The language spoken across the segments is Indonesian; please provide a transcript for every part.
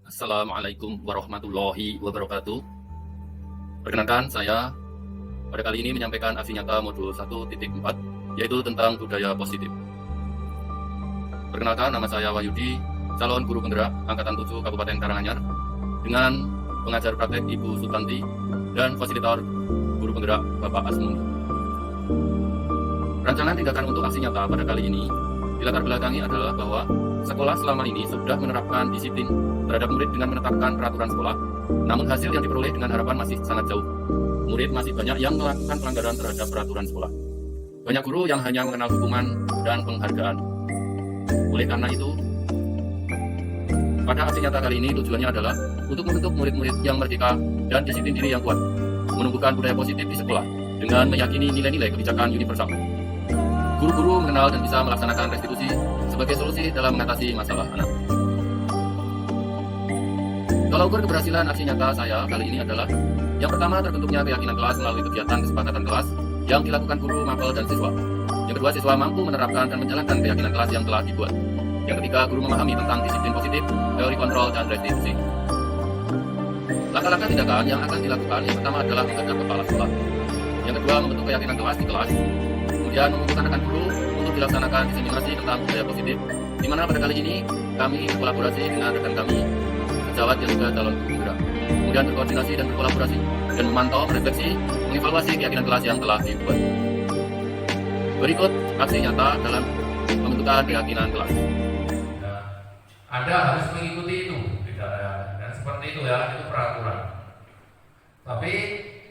Assalamualaikum warahmatullahi wabarakatuh. Perkenalkan, saya pada kali ini menyampaikan aksi nyata modul 1.4, yaitu tentang budaya positif. Perkenalkan, nama saya Wahyudi, calon guru penggerak Angkatan 7 Kabupaten Karanganyar, dengan pengajar praktek Ibu Sutanti dan fasilitator guru penggerak Bapak Asmun. Rancangan tindakan untuk aksi nyata pada kali ini dilatar belakangi adalah bahwa sekolah selama ini sudah menerapkan disiplin terhadap murid dengan menetapkan peraturan sekolah, namun hasil yang diperoleh dengan harapan masih sangat jauh. Murid masih banyak yang melakukan pelanggaran terhadap peraturan sekolah. Banyak guru yang hanya mengenal hukuman dan penghargaan. Oleh karena itu, pada aksi nyata kali ini tujuannya adalah untuk membentuk murid-murid yang merdeka dan disiplin diri yang kuat, menumbuhkan budaya positif di sekolah dengan meyakini nilai-nilai kebijakan universal. Guru-guru mengenal dan bisa melaksanakan restitusi sebagai solusi dalam mengatasi masalah anak. Kalau ukur keberhasilan aksi nyata saya kali ini adalah yang pertama, terbentuknya keyakinan kelas melalui kegiatan kesepakatan kelas yang dilakukan guru, mapel, dan siswa. Yang kedua, siswa mampu menerapkan dan menjalankan keyakinan kelas yang telah dibuat. Yang ketiga, guru memahami tentang disiplin positif, teori kontrol, dan restitusi. Langkah-langkah tindakan yang akan dilakukan yang pertama adalah menghadap kepala sekolah. Yang kedua, membentuk keyakinan kelas di kelas. Kemudian mengumpulkan rekan guru untuk dilaksanakan diseminasi tentang budaya positif, di mana pada kali ini kami berkolaborasi dengan rekan kami, sejawat yang juga calon guru penggerak. Kemudian berkoordinasi dan berkolaborasi dan memantau, merefleksi, mengevaluasi keyakinan kelas yang telah dibuat. Berikut aksi nyata dalam pembentukan keyakinan kelas. Anda harus mengikuti itu, tidak ya. Dan seperti itu ya, itu peraturan. Tapi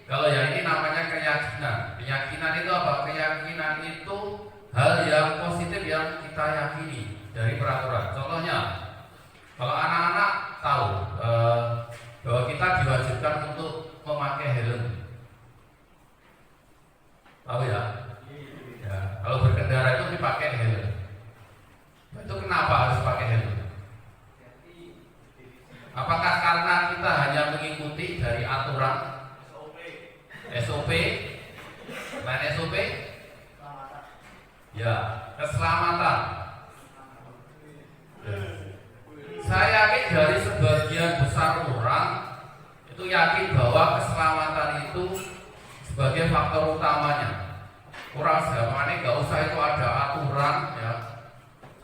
kalau yang ini namanya keyakinan. Keyakinan itu apa? Keyakinan itu hal yang positif yang kita yakini dari peraturan. Contohnya, kalau anak-anak tahu bahwa kita diwajibkan untuk memakai helm, tahu ya? Ya, kalau berkendara itu dipakai helm. Itu kenapa harus pakai helm? Apakah karena kita hanya mengikuti dari aturan SOP? Lain SOP? Ya, keselamatan. Saya yakin dari sebagian besar orang itu yakin bahwa keselamatan itu sebagai faktor utamanya. Orang segamanya nggak usah itu ada aturan ya.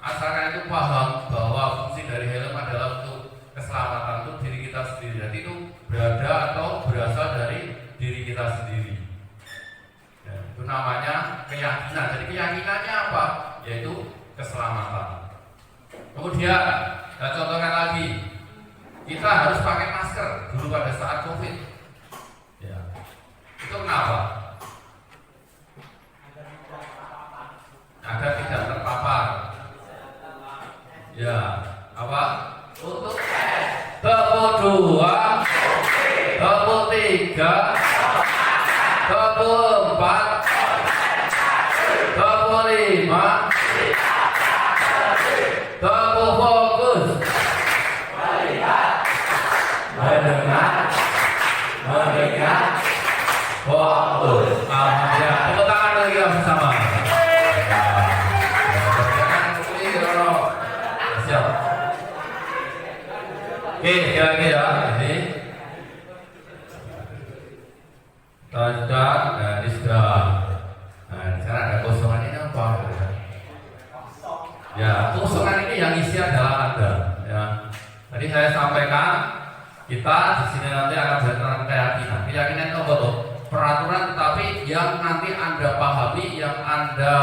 Asalkan itu paham bahwa fungsi dari helm adalah untuk keselamatan untuk diri kita sendiri. Jadi itu berada atau berasal dari diri kita sendiri. Ya, itu namanya keyakinan. Jadi keyakinannya apa? Yaitu keselamatan. Kemudian, saya contohkan lagi, kita harus pakai masker dulu pada saat COVID. Ya, itu kenapa? Agar tidak terpapar. Ya, apa? Untuk tepuk 2, tepuk 3, tepuk 4, tepuk 5, tepuk fokus, mendengar, mengingat, fokus. Ya, tepuk tangan lagi bersama. Siap. Oke, sekali ya. Ini tanda, nah ini sudah. Nah, sekarang ada kosongan ini apa? Ya, kosongan ini yang isi adalah Anda. Ya. Tadi saya sampaikan kita di sini nanti akan belajar keyakinan. Keyakinan itu apa tuh? Peraturan tetapi yang nanti Anda pahami, yang Anda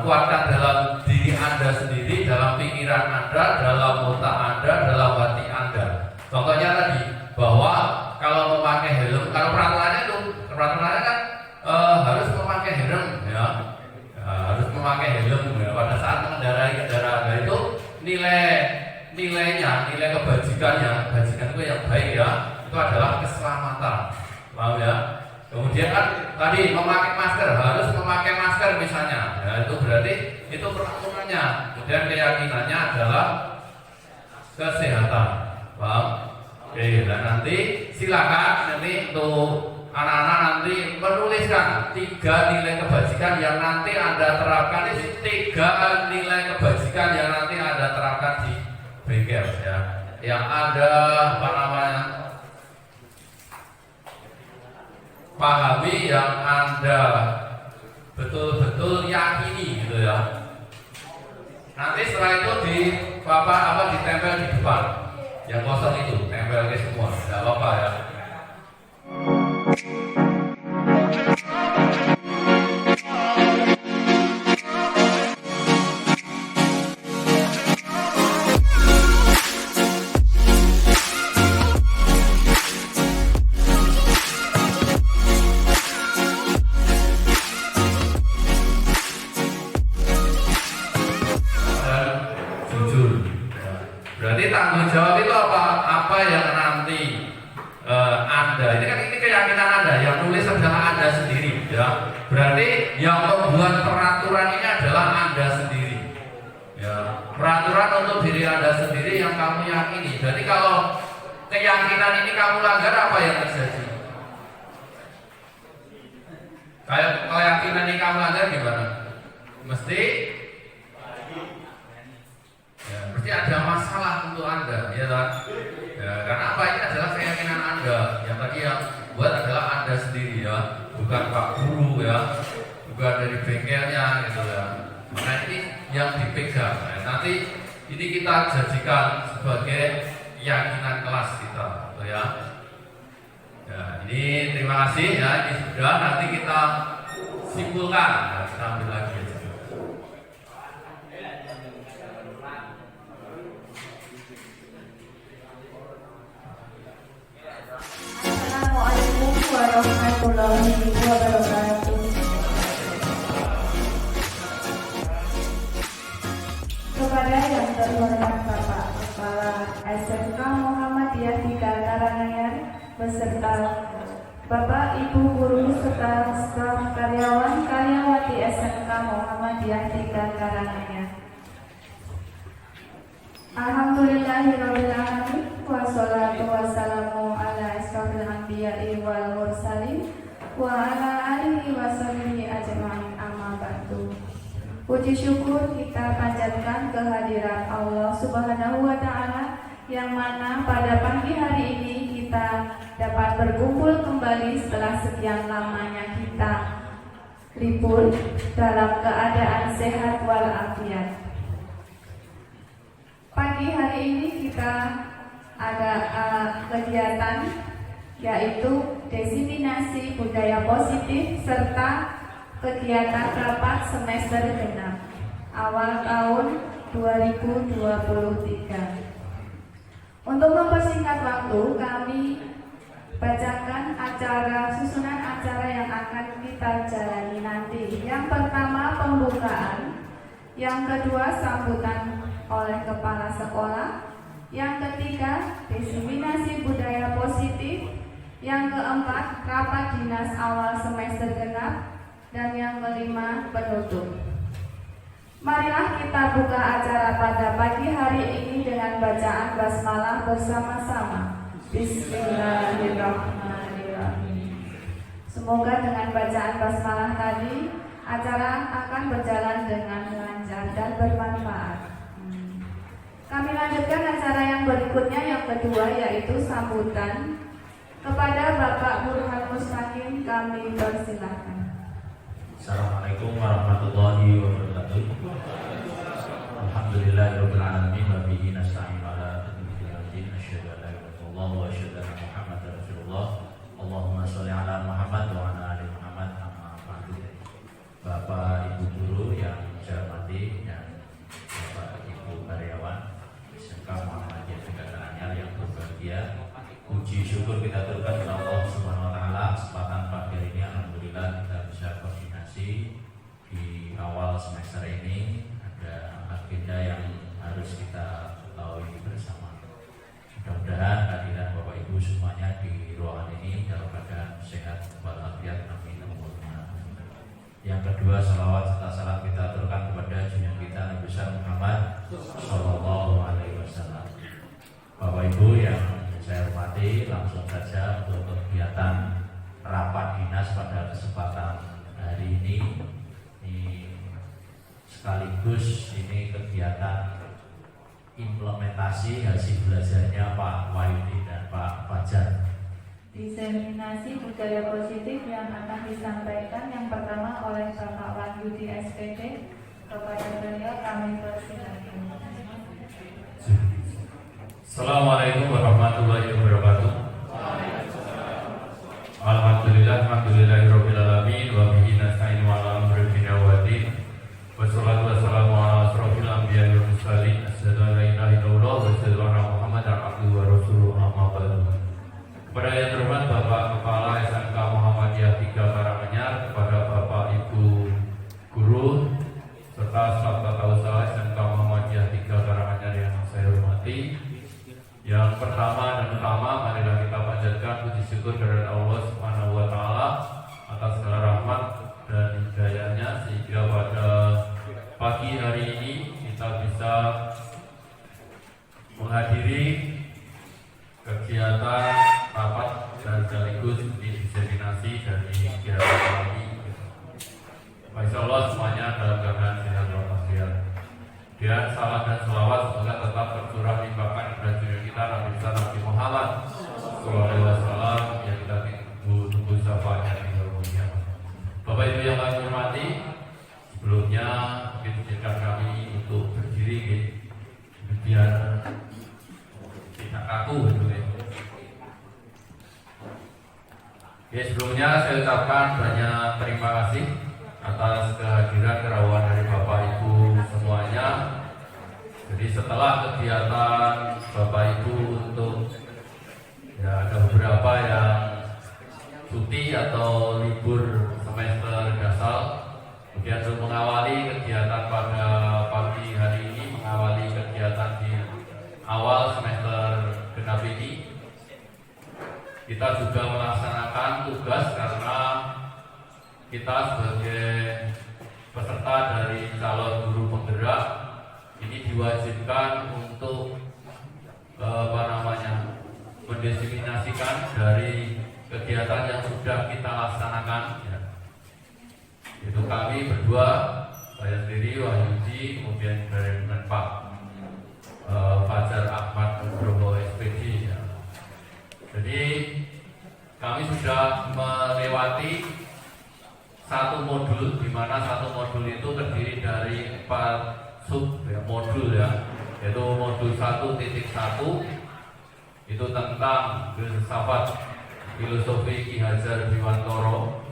kuatkan dalam diri Anda sendiri, dalam pikiran Anda, dalam otak Anda, dalam hati Anda. Contohnya tadi bahwa kalau memakai helm, kalau peraturannya kan harus memakai helm ya. Harus memakai helm ya. Pada saat mengendarai kendaraan itu nilai kebajikannya, kebajikan itu yang baik ya, itu adalah keselamatan. Paham ya? Kemudian kan tadi memakai masker, harus memakai masker misalnya. Ya, itu berarti itu peraturannya. Kemudian keyakinannya adalah kesehatan. Paham? Oke, dan nanti silakan nanti untuk anak-anak nanti menuliskan 3 nilai kebajikan yang nanti Anda terapkan. Ini 3 nilai kebajikan yang nanti Anda terapkan di bengkel ya. yang Anda pahami, yang Anda betul-betul yakini gitu ya. Nanti setelah itu ditempel di depan. Yang kosong itu tempel ke semua, tidak apa-apa ya. Berarti tanggung jawab itu apa yang nanti Anda, ini keyakinan Anda, yang nulis adalah Anda sendiri ya. Berarti yang membuat peraturan ini adalah Anda sendiri ya. Peraturan untuk diri Anda sendiri yang kamu yakini. Jadi kalau keyakinan ini kamu langgar, apa yang terjadi? Kayak keyakinan ini kamu langgar gimana? Mesti ada masalah untuk Anda, ya kan? Ya, karena apa, ini adalah keyakinan Anda. Yang tadi yang buat adalah Anda sendiri ya, bukan Pak Guru ya, bukan dari bengkelnya gitu ya. Maka ini yang dipegang. Nah, nanti ini kita jadikan sebagai keyakinan kelas kita, gitu ya. Ya, ini terima kasih ya. Ini sudah, nanti kita simpulkan. Nah, kita ambil lagi. Assalamualaikum warahmatullahi wabarakatuh. Kepada yang terhormat Bapak Kepala SMK Muhammadiyah 3 Karanganyar beserta Bapak Ibu Guru serta staf karyawan karyawati SMK Muhammadiyah 3 Karanganyar. Alhamdulillahirabbil alamin wassalatu wassalamu ala asyrofil anbiya'i wal mursalin wa ala alihi washabihi ajmain, amma ba'du. Puji syukur kita panjatkan kehadiran Allah Subhanahu wa taala yang mana pada pagi hari ini kita dapat berkumpul kembali setelah sekian lamanya kita libur dalam keadaan sehat walafiat. Pagi hari ini kita ada kegiatan yaitu diseminasi budaya positif serta kegiatan rapat semester genap awal tahun 2023. Untuk mempersingkat waktu, kami bacakan susunan acara yang akan kita jalani nanti. Yang pertama pembukaan, yang kedua sambutan oleh kepala sekolah, yang ketiga diseminasi budaya positif, yang keempat rapat dinas awal semester genap, dan yang kelima penutup. Marilah kita buka acara pada pagi hari ini dengan bacaan basmalah bersama-sama. Bismillahirrahmanirrahim. Semoga dengan bacaan basmalah tadi acara akan berjalan dengan lancar dan bermanfaat. Kami lanjutkan acara yang berikutnya, yang kedua, yaitu sambutan. Kepada Bapak Burhan Mustaqim kami persilahkan. Assalamualaikum warahmatullahi wabarakatuh. Alhamdulillahirabbil alamin wa bihi nasta'in ala taufiqil din asyhadu an la ilaha illallah wa asyhadu anna Muhammadar Rasulullah. Allahumma shalli ala Muhammad wa ala ali Muhammad. Amma ba'du. Bapak Ibu guru yang saya hormati, dan Bapak Ibu karyawan SMK Muhammadiyah 3 Karanganyar yang berbahagia, puji syukur kita aturkan kepada Allah Subhanahu wa taala. Kesempatan pagi hari ini alhamdulillah kita bisa koordinasi di awal semester ini. Ada agenda yang harus kita ketahui bersama. Mudah-mudahan kehadiran Bapak Ibu semuanya di ruangan ini dalam keadaan sehat walafiat, amin. Yang kedua, salawat serta salam kita aturkan kepada junjungan kita Nabi besar Muhammad Sallallahu Alaihi Wasallam. Bapak Ibu yang saya hormati, langsung saja untuk kegiatan rapat dinas pada kesempatan hari ini sekaligus ini kegiatan implementasi hasil belajarnya Pak Wahyudi dan Pak Fajar. Diseminasi budaya positif yang akan disampaikan yang pertama oleh Bapak Wahyudi SPD. Kepada beliau kami persilakan. Assalamualaikum warahmatullahi wabarakatuh. Alhamdulillahirabbil alamin wa bihi nasta'inu ala umuri dunya waddin. Wassalatu wassalamu ala asrofil anbiya'i wal mursalin. Asyhadu an la ilaha illallah wa asyhadu anna Muhammadan abduhu wa rasuluhu amma ba'du. Kepada yang terhormat Bapak Kepala SMK Muhammadiyah 3 Karanganyar, kepada Bapak Ibu guru serta staf tata usaha SMK Muhammadiyah 3 Karanganyar yang saya hormati. Yang pertama dan utama, marilah kita panjatkan puji syukur kepada Allah Subhanahu wa taala atas segala rahmat dan hidayahnya sehingga pada pagi hari ini kita bisa menghadiri kegiatan rapat dan sekaligus diseminasi dari kegiatan ini. Masya Allah semuanya dalam keadaan sehat walafiat. Dan salam dan selawat semoga tetap tercurah limpahkan kepada junjungan kita Nabi besar Nabi Muhammad SAW yang kita tunggu syafaatnya di dalamnya. Bapak Ibu yang kami hormati, sebelumnya mungkin izinkan kami untuk berdiri biar tidak kaku gitu ya. Ya, sebelumnya saya ucapkan banyak terima kasih atas kehadiran kerawan dari Bapak Ibu semuanya. Jadi setelah kegiatan Bapak Ibu untuk ya ada beberapa yang cuti atau libur semester dasar, kemudian untuk mengawali kegiatan pada pagi hari ini, mengawali kegiatan di awal semester genap ini, kita juga melaksanakan tugas karena kita sebagai peserta dari calon guru penggerak ini diwajibkan untuk mendiseminasikan dari kegiatan yang sudah kita laksanakan ya. Itu kami berdua, saya sendiri Wahyudi, kemudian dari Pak Fajar Ahmad Nugroho SPD ya. Jadi kami sudah melewati satu modul, di mana satu modul itu terdiri dari 4 sub ya, modul ya, yaitu modul 1.1 itu tentang filsafat filosofi Ki Hajar Dewantara.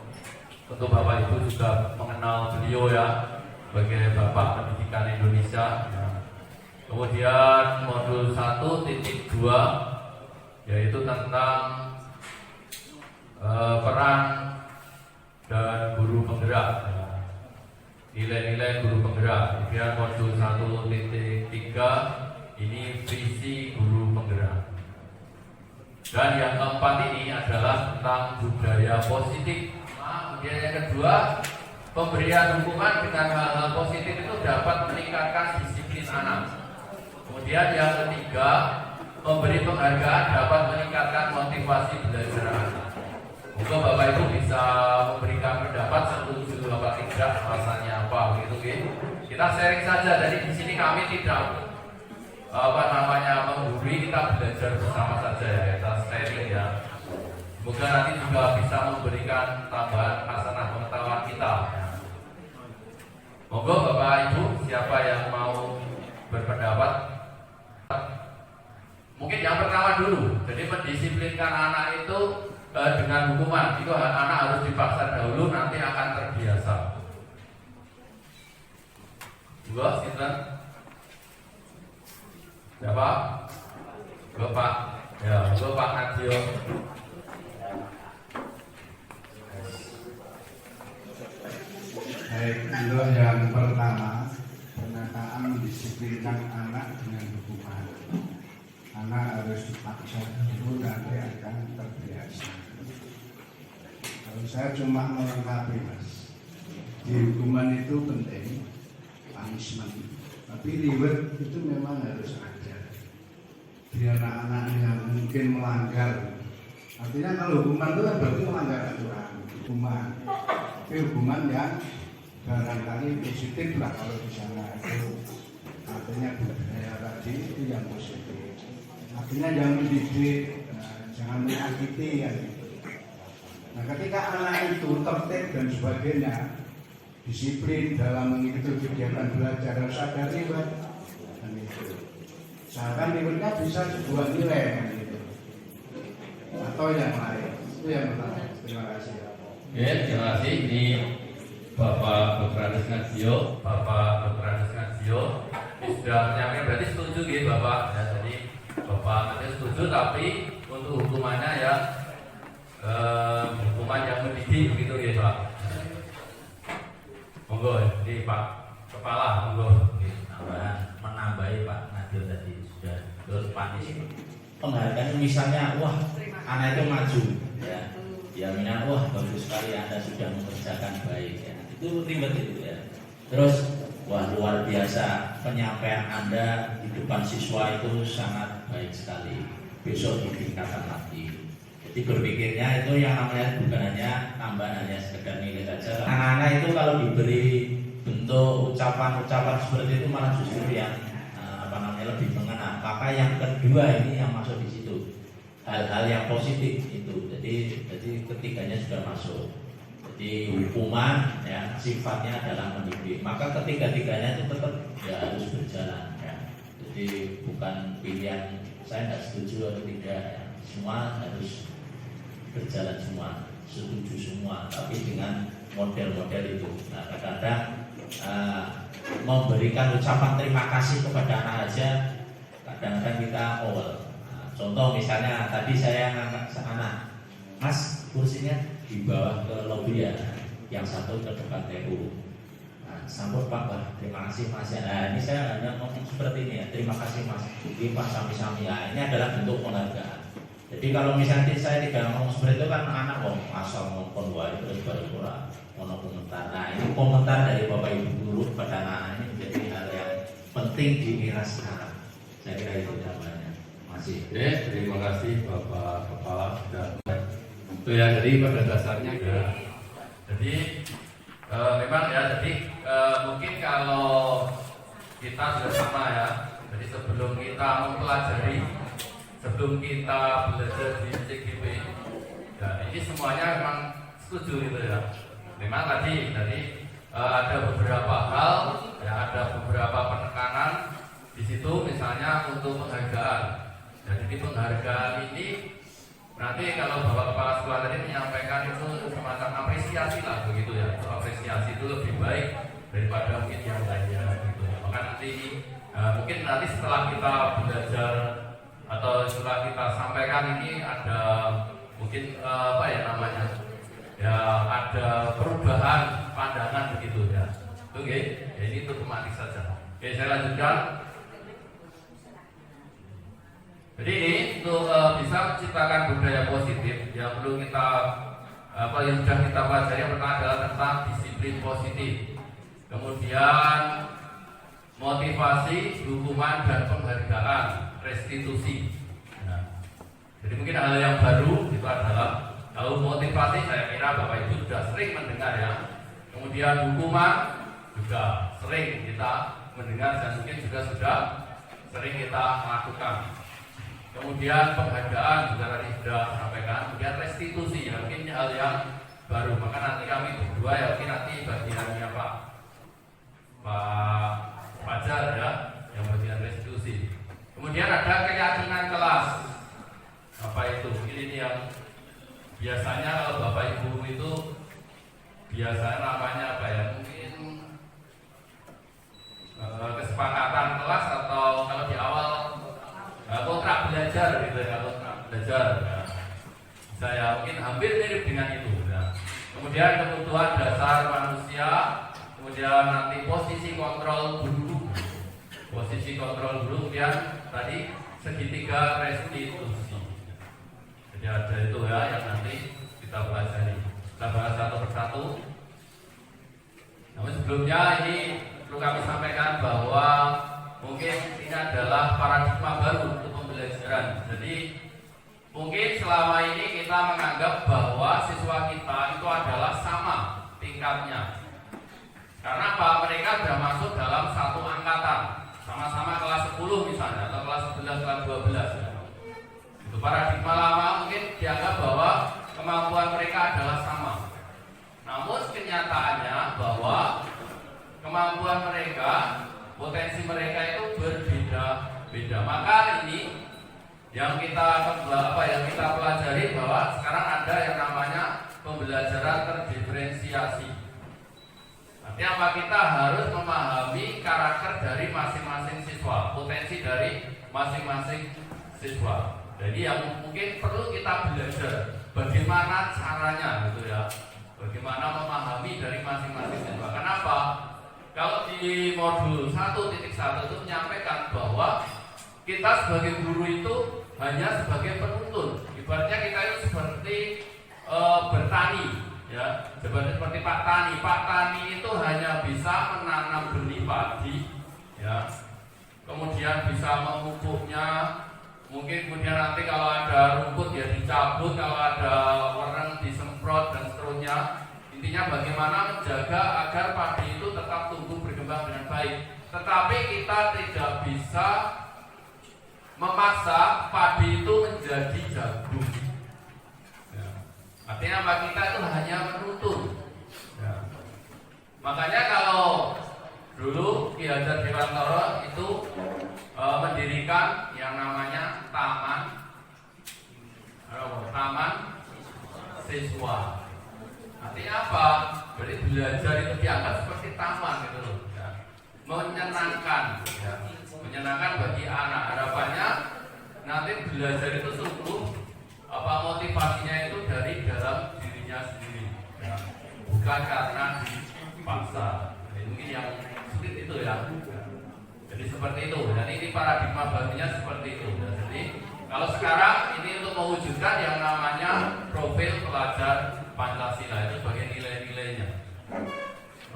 Tentu Bapak Ibu juga mengenal beliau ya sebagai Bapak Pendidikan Indonesia ya. Kemudian modul 1.2 yaitu tentang peran dan guru penggerak, nilai-nilai guru penggerak. Kemudian modul 1.3 ini visi guru penggerak. Dan yang keempat ini adalah tentang budaya positif. Kemudian yang kedua, pemberian dukungan dengan hal-hal positif itu dapat meningkatkan disiplin anak. Kemudian yang ketiga, memberi penghargaan dapat meningkatkan motivasi belajar anak. Semoga Bapak Ibu bisa memberikan pendapat setuju apa tidak, rasanya apa begitu gitu. Kita sharing saja. Jadi di sini kami tidak menggurui, kita belajar bersama saja ya, kita sharing ya. Semoga nanti juga bisa memberikan tambahan hasanah pengetahuan kita. Ya. Monggo Bapak Ibu, siapa yang mau berpendapat? Mungkin yang pertama dulu. Jadi mendisiplinkan anak itu dengan hukuman itu anak harus dipaksa dahulu, nanti akan terbiasa. Dua, sinten? Siapa? Bapak. Ya, Bapak Nadio. Baik, itu yang pertama, penataan mendisiplinkan anak dengan hukuman. Anak harus dipaksa dulu, nanti akan terbiasa. Kalau saya cuma melengkapi mas, di hukuman itu penting, punishment. Tapi reward itu memang harus ada. Biar anak-anak yang mungkin melanggar. Artinya kalau hukuman itu kan berarti melanggar aturan. Tapi hukuman yang barangkali positif lah kalau di sana itu artinya budaya tadi tadi itu yang positif. Artinya jangan mendidik, jangan menyakiti ya gitu. Nah ketika anak itu tertib dan sebagainya, disiplin dalam mengikuti kegiatan belajar dan sadar riwayat, dan itu seakan riwayatnya bisa sebuah nilai kan gitu. Atau yang lain. Itu yang pertama. Terima kasih. Oke, terima kasih. Ini Bapak Dr. Andes Ngadzio, sudah menyampaikan, berarti setuju gitu Bapak. Ya, jadi Bapak nanti setuju, tapi untuk hukumannya ya hukuman yang mendidik begitu gitu Pak. Monggo, ini Pak Kepala, monggo. Menambahi Pak Nadir tadi sudah terus panis. Penghargaan misalnya, wah anak itu maju, ya mina, wah bagus sekali Anda sudah mengerjakan baik, ya. Itu ribet itu ya. Terus, wah luar biasa penyampaian Anda di depan siswa itu sangat baik sekali. Besok ditingkatkan lagi. Jadi berpikirnya itu yang namanya bukan hanya tambahan hanya sekedar nilai saja. Anak-anak itu kalau diberi bentuk ucapan-ucapan seperti itu malah justru yang lebih mengena. Maka yang kedua ini yang masuk di situ, hal-hal yang positif itu. Jadi ketiganya sudah masuk. Jadi hukuman ya sifatnya adalah mendidik. Maka ketiga-tiganya itu tetap ya harus berjalan ya. Jadi bukan pilihan saya tidak setuju atau tidak ya. Semua harus berjalan semua, setuju semua, tapi dengan model-model itu. Nah kadang-kadang memberikan ucapan terima kasih kepada anak aja kadang-kadang kita Nah, contoh misalnya tadi saya ngangkat anak, Mas kursinya di bawah ke lobby ya, yang satu ke depan TU. Nah, sambut Pak, terima kasih Mas ya. Nah ini saya hanya ngomong seperti ini ya, terima kasih Mas, ini Pak sami-sami ya. Ini adalah bentuk penghargaan. Jadi kalau misalnya saya tidak ngomong seperti itu kan anak asal ngomong wae terus baru kurang mau komentar. Nah ini komentar dari Bapak Ibu guru pada anak ini menjadi hal yang penting di era sekarang. Saya kira itu jawabannya. Masih. Oke, terima kasih Bapak Kepala sudah. Itu ya, jadi pada dasarnya ya. Jadi memang ya, jadi mungkin kalau kita sudah sama ya. Jadi sebelum kita mempelajari, sebelum kita belajar di CGP, ya ini semuanya memang setuju gitu ya. Memang tadi ada beberapa hal, ya ada beberapa penekanan di situ, misalnya untuk penghargaan. Jadi penghargaan ini nanti kalau Bapak Kepala Sekolah tadi menyampaikan itu semacam apresiasi lah begitu ya. Apresiasi itu lebih baik daripada mungkin yang lainnya gitu. Maka nanti mungkin nanti setelah kita belajar atau setelah kita sampaikan ini ada mungkin apa ya namanya? Ya ada perubahan pandangan begitu ya. Oke, ya, ini otomatis saja. Oke, saya lanjutkan. Jadi ini untuk bisa menciptakan budaya positif yang perlu kita yang sudah kita pelajari. Yang pertama adalah tentang disiplin positif, kemudian motivasi, hukuman dan penghargaan, restitusi. Nah, jadi mungkin hal yang baru itu adalah kalau motivasi, saya kira Bapak Ibu sudah sering mendengar ya. Kemudian hukuman juga sering kita mendengar dan mungkin juga sudah sering kita lakukan. Kemudian penghargaan juga tadi sudah sampaikan. Kemudian restitusi ya, mungkin hal yang baru. Maka nanti kami berdua ya, mungkin nanti bagiannya Pak Fajar ya, yang bagian restitusi. Kemudian ada keyakinan kelas. Apa itu? Mungkin ini yang biasanya kalau Bapak Ibu itu biasanya namanya apa ya? Mungkin kesepakatan kelas atau kalau di awal kontrak belajar gitu ya, kontrak belajar ya. Saya mungkin hampir mirip dengan itu ya. Kemudian kebutuhan dasar manusia, kemudian nanti posisi kontrol guru, kemudian tadi segitiga restitusi. Jadi ada itu ya yang nanti kita pelajari. Kita bahas satu persatu. Namun sebelumnya ini perlu kami sampaikan bahwa mungkin ini adalah paradigma baru untuk pembelajaran. Jadi mungkin selama ini kita menganggap bahwa siswa kita itu adalah sama tingkatnya. Karena apa? Mereka sudah masuk dalam satu angkatan. sama-sama kelas 10 misalnya atau kelas 11, kelas 12 ya. Itu paradigma lama mungkin dianggap bahwa kemampuan mereka adalah sama. Namun kenyataannya bahwa kemampuan mereka, potensi mereka itu berbeda-beda. Maka ini yang kita pelajari bahwa sekarang ada yang namanya pembelajaran terdiferensiasi. Artinya apa? Kita harus memahami karakter dari masing-masing siswa, potensi dari masing-masing siswa. Jadi yang mungkin perlu kita belajar bagaimana caranya gitu ya. Bagaimana memahami dari masing-masing siswa. Kenapa? Kalau di modul 1.1 itu menyampaikan bahwa kita sebagai guru itu hanya sebagai penuntun. Ibaratnya kita itu seperti bertani, ya, seperti Pak Tani. Pak Tani itu hanya bisa menanam benih padi, ya, kemudian bisa memupuknya. Mungkin kemudian nanti kalau ada rumput ya dicabut, kalau ada wereng disemprot dan seterusnya. Intinya bagaimana menjaga agar padi itu tetap tumbuh berkembang dengan baik. Tetapi kita tidak bisa memaksa padi itu menjadi jagung. Ya. Artinya apa? Kita itu hanya menuntun. Ya. Makanya kalau dulu Ki Hajar Dewantara itu mendirikan yang namanya taman siswa. Artinya apa? Berarti belajar itu dianggap seperti taman gitu loh. Ya. Menyenangkan, ya. Menyenangkan bagi anak. Harapannya nanti belajar itu sungguh motivasinya itu dari dalam dirinya sendiri, ya. Bukan karena dipaksa. Mungkin yang sulit itu ya. Jadi seperti itu. Dan ini paradigma barunya seperti itu. Jadi kalau sekarang ini untuk mewujudkan yang namanya profil pelajar Pancasila itu sebagai nilai-nilainya.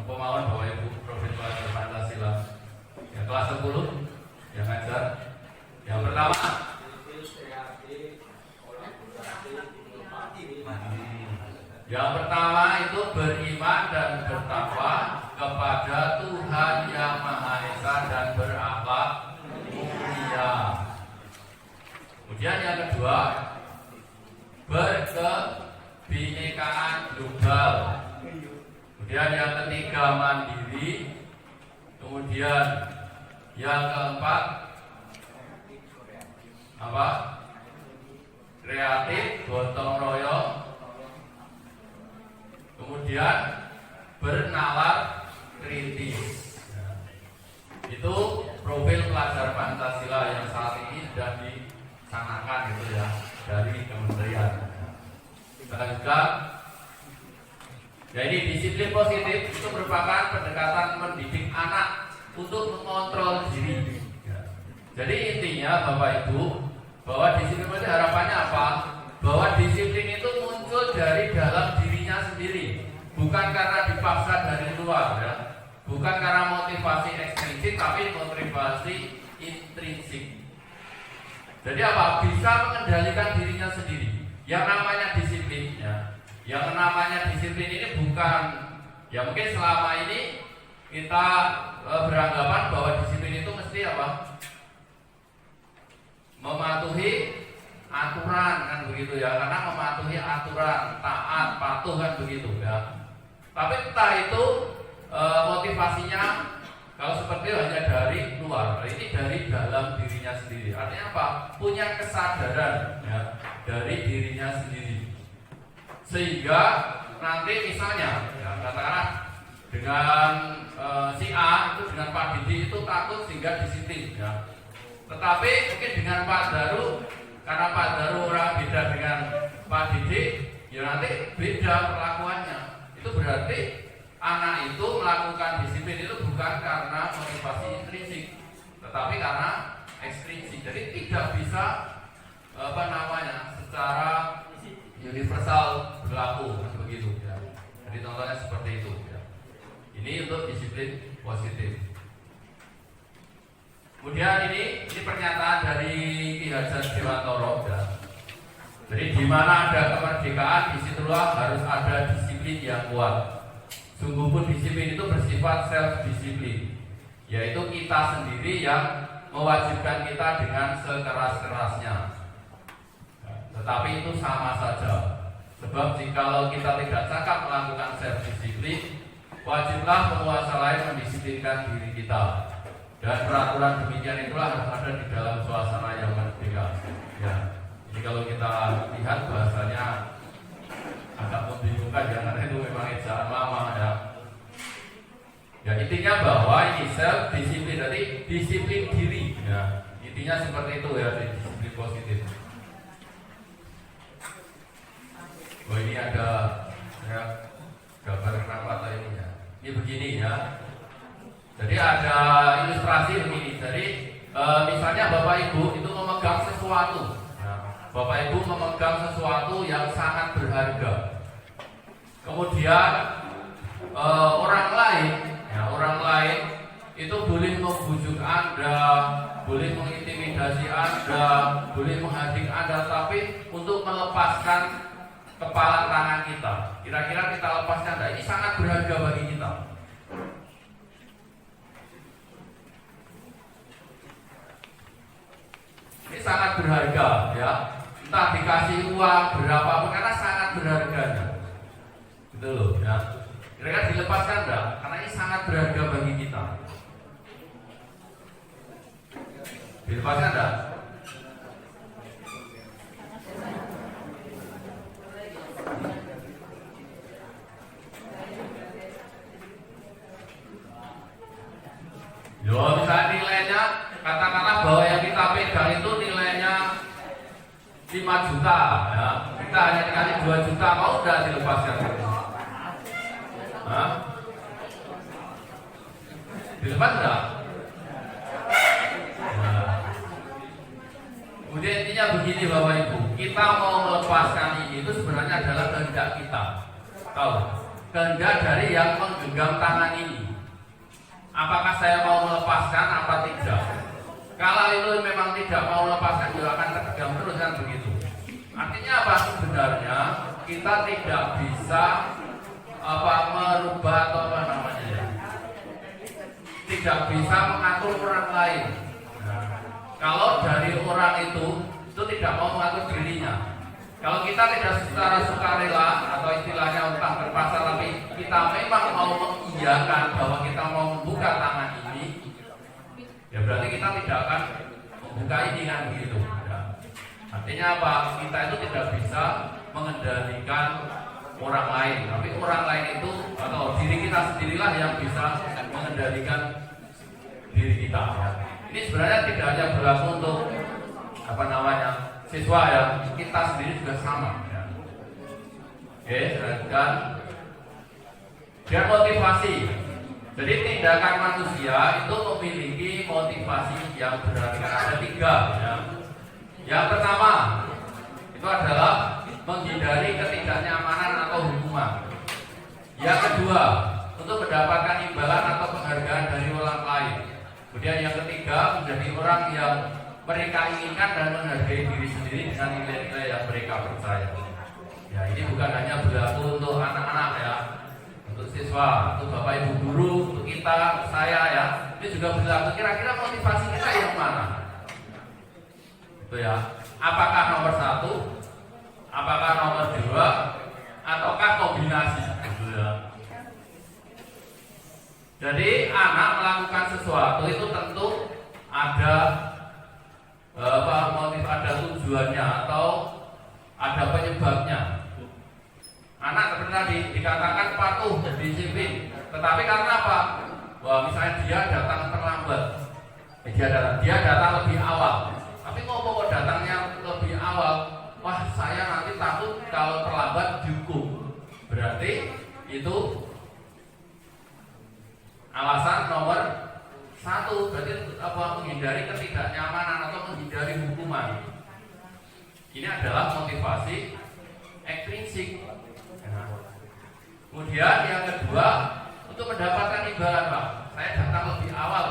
Apa mauan Bapak Ibu profil pelajar Pancasila? Ya kelas 10 yang ngajar. Yang pertama itu beriman dan bertakwa kepada Tuhan Yang Maha Esa dan berakhlak mulia. Kemudian yang kedua, berkebinekaan global. Kemudian yang ketiga, mandiri. Kemudian yang keempat apa? Kreatif, gotong royong. Kemudian bernalar kritis. Itu profil pelajar Pancasila yang saat ini sudah dicanangkan gitu ya dari kementerian. Selanjutnya, jadi disiplin positif itu merupakan pendekatan mendidik anak untuk mengontrol diri. Jadi intinya Bapak Ibu, bahwa disiplin itu harapannya apa? Bahwa disiplin itu muncul dari dalam dirinya sendiri, bukan karena dipaksa dari luar, ya. Bukan karena motivasi ekstrinsik, tapi motivasi intrinsik. Jadi apa? Bisa mengendalikan dirinya sendiri. Yang namanya disiplin, ya. Yang namanya disiplin ini bukan, ya mungkin selama ini kita beranggapan bahwa disiplin itu mesti apa? Mematuhi aturan kan begitu ya, karena mematuhi aturan, taat, patuh kan begitu ya. Tapi entah itu motivasinya kalau seperti itu hanya dari luar, ini dari dalam dirinya sendiri. Artinya apa? Punya kesadaran ya, dari dirinya sendiri. Sehingga nanti misalnya ya, katakanlah dengan si A itu dengan Pak Didi itu takut sehingga disiplin ya. Tetapi mungkin dengan Pak Daru, karena Pak Daru orang beda dengan Pak Didi, ya nanti beda perlakuannya. Itu berarti anak itu melakukan disiplin itu bukan karena motivasi intrinsik, tetapi karena ekstrinsik. Jadi tidak bisa secara universal berlaku begitu ya. Jadi contohnya seperti itu ya. Ini untuk disiplin positif. Kemudian ini pernyataan dari Ki Hajar Dewantara ya. Jadi di mana ada kemerdekaan, disitulah harus ada disiplin yang kuat. Sungguh pun disiplin itu bersifat self disiplin yaitu kita sendiri yang mewajibkan kita dengan sekeras-kerasnya. Tetapi itu sama saja. Sebab jikalau kita tidak cakap melakukan self disiplin, wajiblah penguasa lain mendisiplinkan diri kita. Dan peraturan demikian itulah harus ada di dalam suasana yang merdeka. Ya. Jadi kalau kita lihat bahasanya agak membingungkan ya, karena itu memang ejaan lama ya. Ya intinya bahwa ini self disiplin, jadi disiplin diri. Ya. Intinya seperti itu ya, disiplin positif. Oh ini ada ya, gambar kenapa ini ya. Ini begini ya. Jadi ada ilustrasi begini. Jadi misalnya Bapak Ibu itu memegang sesuatu. Bapak Ibu memegang sesuatu yang sangat berharga. Kemudian orang lain itu boleh membujuk Anda, boleh mengintimidasi Anda, boleh menghadik Anda, tapi untuk melepaskan kepala tangan kita, kira-kira kita lepaskan enggak? Ini sangat berharga bagi kita. Ini sangat berharga ya. Entah dikasih uang berapapun, karena sangat berharganya. Gitu loh ya. Kira-kira dilepaskan enggak? Karena ini sangat berharga bagi kita. Dilepaskan enggak? Yo, misalnya nilainya, katakanlah bahwa yang kita pegang itu nilainya 5 juta ya. Kita hanya dikasih 2 juta, mau udah dilepaskan? Hah? Dilepas enggak? Nah. Kemudian intinya begini Bapak Ibu, kita mau melepaskan ini itu sebenarnya adalah kehendak kita. Tahu? Kehendak dari yang menggenggam tangan ini. Apakah saya mau melepaskan apa tidak? Kalau itu memang tidak mau melepaskan, juga akan tergenggam terus kan begitu. Artinya apa? Sebenarnya kita tidak bisa merubah atau apa namanya ya, tidak bisa mengatur orang lain. Nah, kalau dari orang itu tidak mau mengatur dirinya. Kalau kita tidak secara sukarela atau istilahnya utang terpaksa, tapi kita memang mau mengiyakan bahwa kita mau membuka tangan ini, ya berarti kita tidak akan membuka ini kan begitu. Ya. Artinya apa? Kita itu tidak bisa mengendalikan orang lain, tapi orang lain itu atau diri kita sendirilah yang bisa mengendalikan diri kita. Ya. Ini sebenarnya tidak hanya berlaku untuk apa namanya siswa ya, kita sendiri juga sama. Ya. Oke, dan motivasi. Jadi tindakan manusia itu memiliki motivasi yang beragam. Ada 3. Ya. Yang pertama itu adalah menghindari ketidaknyamanan atau hukuman. Yang kedua, untuk mendapatkan imbalan atau penghargaan dari orang lain. Kemudian yang ketiga, menjadi orang yang mereka inginkan dan menghargai diri sendiri dengan nilai-nilai yang mereka percaya. Ya, ini bukan hanya berlaku untuk anak-anak ya, untuk siswa, untuk bapak ibu guru, untuk kita, untuk saya ya. Ini juga berlaku. Kira-kira motivasi kita yang mana? Itu ya. Apakah nomor 1? Apakah nomor 2? Ataukah kombinasi? Gitu ya. Jadi anak melakukan sesuatu itu tentu ada motif, ada tujuannya atau ada penyebabnya. Anak seperti tadi dikatakan patuh dan disiplin, tetapi karena apa? Wah, misalnya dia datang terlambat, dia datang lebih awal. Tapi kok datangnya lebih awal? Wah, saya nanti takut kalau terlambat dihukum. Berarti itu alasan nomor 1, berarti menghindari ketidaknyamanan atau menghindari hukuman. Ini adalah motivasi ekstrinsik. Kemudian yang kedua, untuk mendapatkan imbalan, Pak. Saya datang lebih awal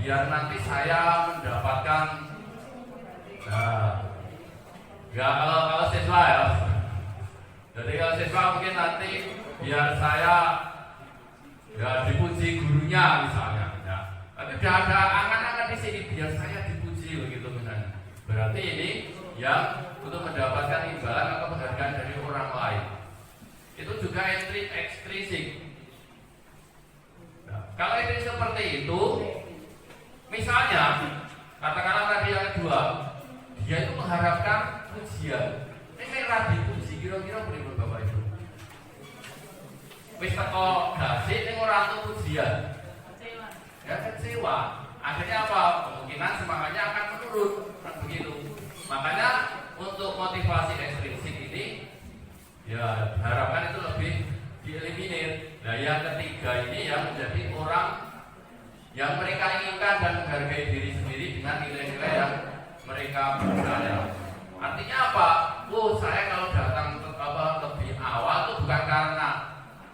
biar nanti saya mendapatkan. Nah, ya kalau siswa ya. Jadi kalau siswa mungkin nanti biar saya ya dipuji gurunya misalnya. Ya. Tapi tidak ada angan-angan di sini biar saya dipuji begitu misalnya. Berarti ini yang untuk mendapatkan imbalan atau penghargaan dari orang lain. Itu juga ekstrisik. Nah, kalau itu seperti itu, misalnya katakanlah tadi yang kedua, dia itu mengharapkan pujian. Ini rabi puji kira-kira berapa Bapak Ibu? Wis teko gasik ning ora entuk pujian. Ya kecewa. Akhirnya apa? Kemungkinan semangatnya akan menurun. Begitu. Makanya untuk motivasi ekstrinsik ini ya diharapkan itu lebih dieliminir. Nah yang ketiga ini yang menjadi orang yang mereka inginkan dan menghargai diri sendiri dengan nilai-nilai yang mereka percaya. Artinya apa? Saya kalau datang lebih awal itu bukan karena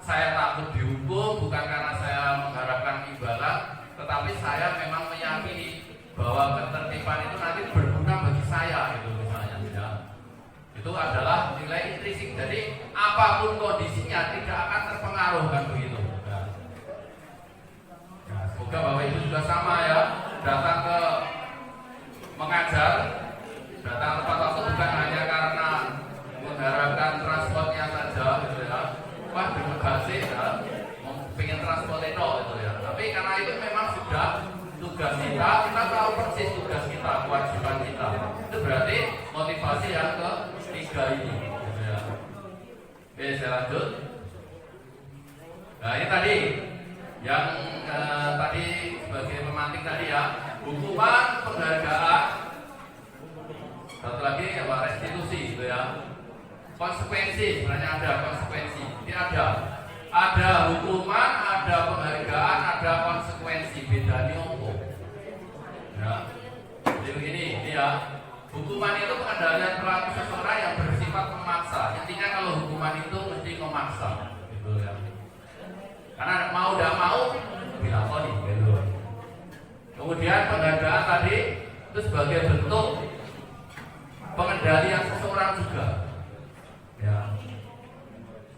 saya takut dihukum, bukan karena saya mengharapkan imbalan, tetapi saya memang meyakini bahwa ketertiban itu nanti berguna bagi saya, itu misalnya. Ya. Itu adalah nilai intrinsik. Jadi apapun kondisinya tidak akan terpengaruh kan begitu. Ya. Ya, semoga Bapak Ibu juga sama ya, datang ke mengajar, datang tepat waktu bukan hanya karena mengharapkan transportnya saja, gitu ya. Wah, terima kasih ya, pengen transport itu ya. Tapi karena itu memang sudah tugas kita tahu persis tugas kita, kewajiban kita. Itu berarti motivasi yang ketiga ini. Gitu ya. Oke, saya lanjut. Nah ini tadi yang tadi sebagai pemantik tadi ya, hukuman, penghargaan, satu lagi ya Pak, restitusi gitu ya. Konsekuensi, sebenarnya ada konsekuensi. Ini ada hukuman, ada penghargaan, ada konsekuensi. Bedanya apa? Ya. Jadi begini, ini ya. Hukuman itu pengendalian perilaku seseorang yang bersifat memaksa. Intinya kalau hukuman itu mesti memaksa, gitu ya. Karena mau tidak mau dilakoni, gitu. Kemudian penghargaan tadi itu sebagai bentuk pengendalian seseorang juga. Ya.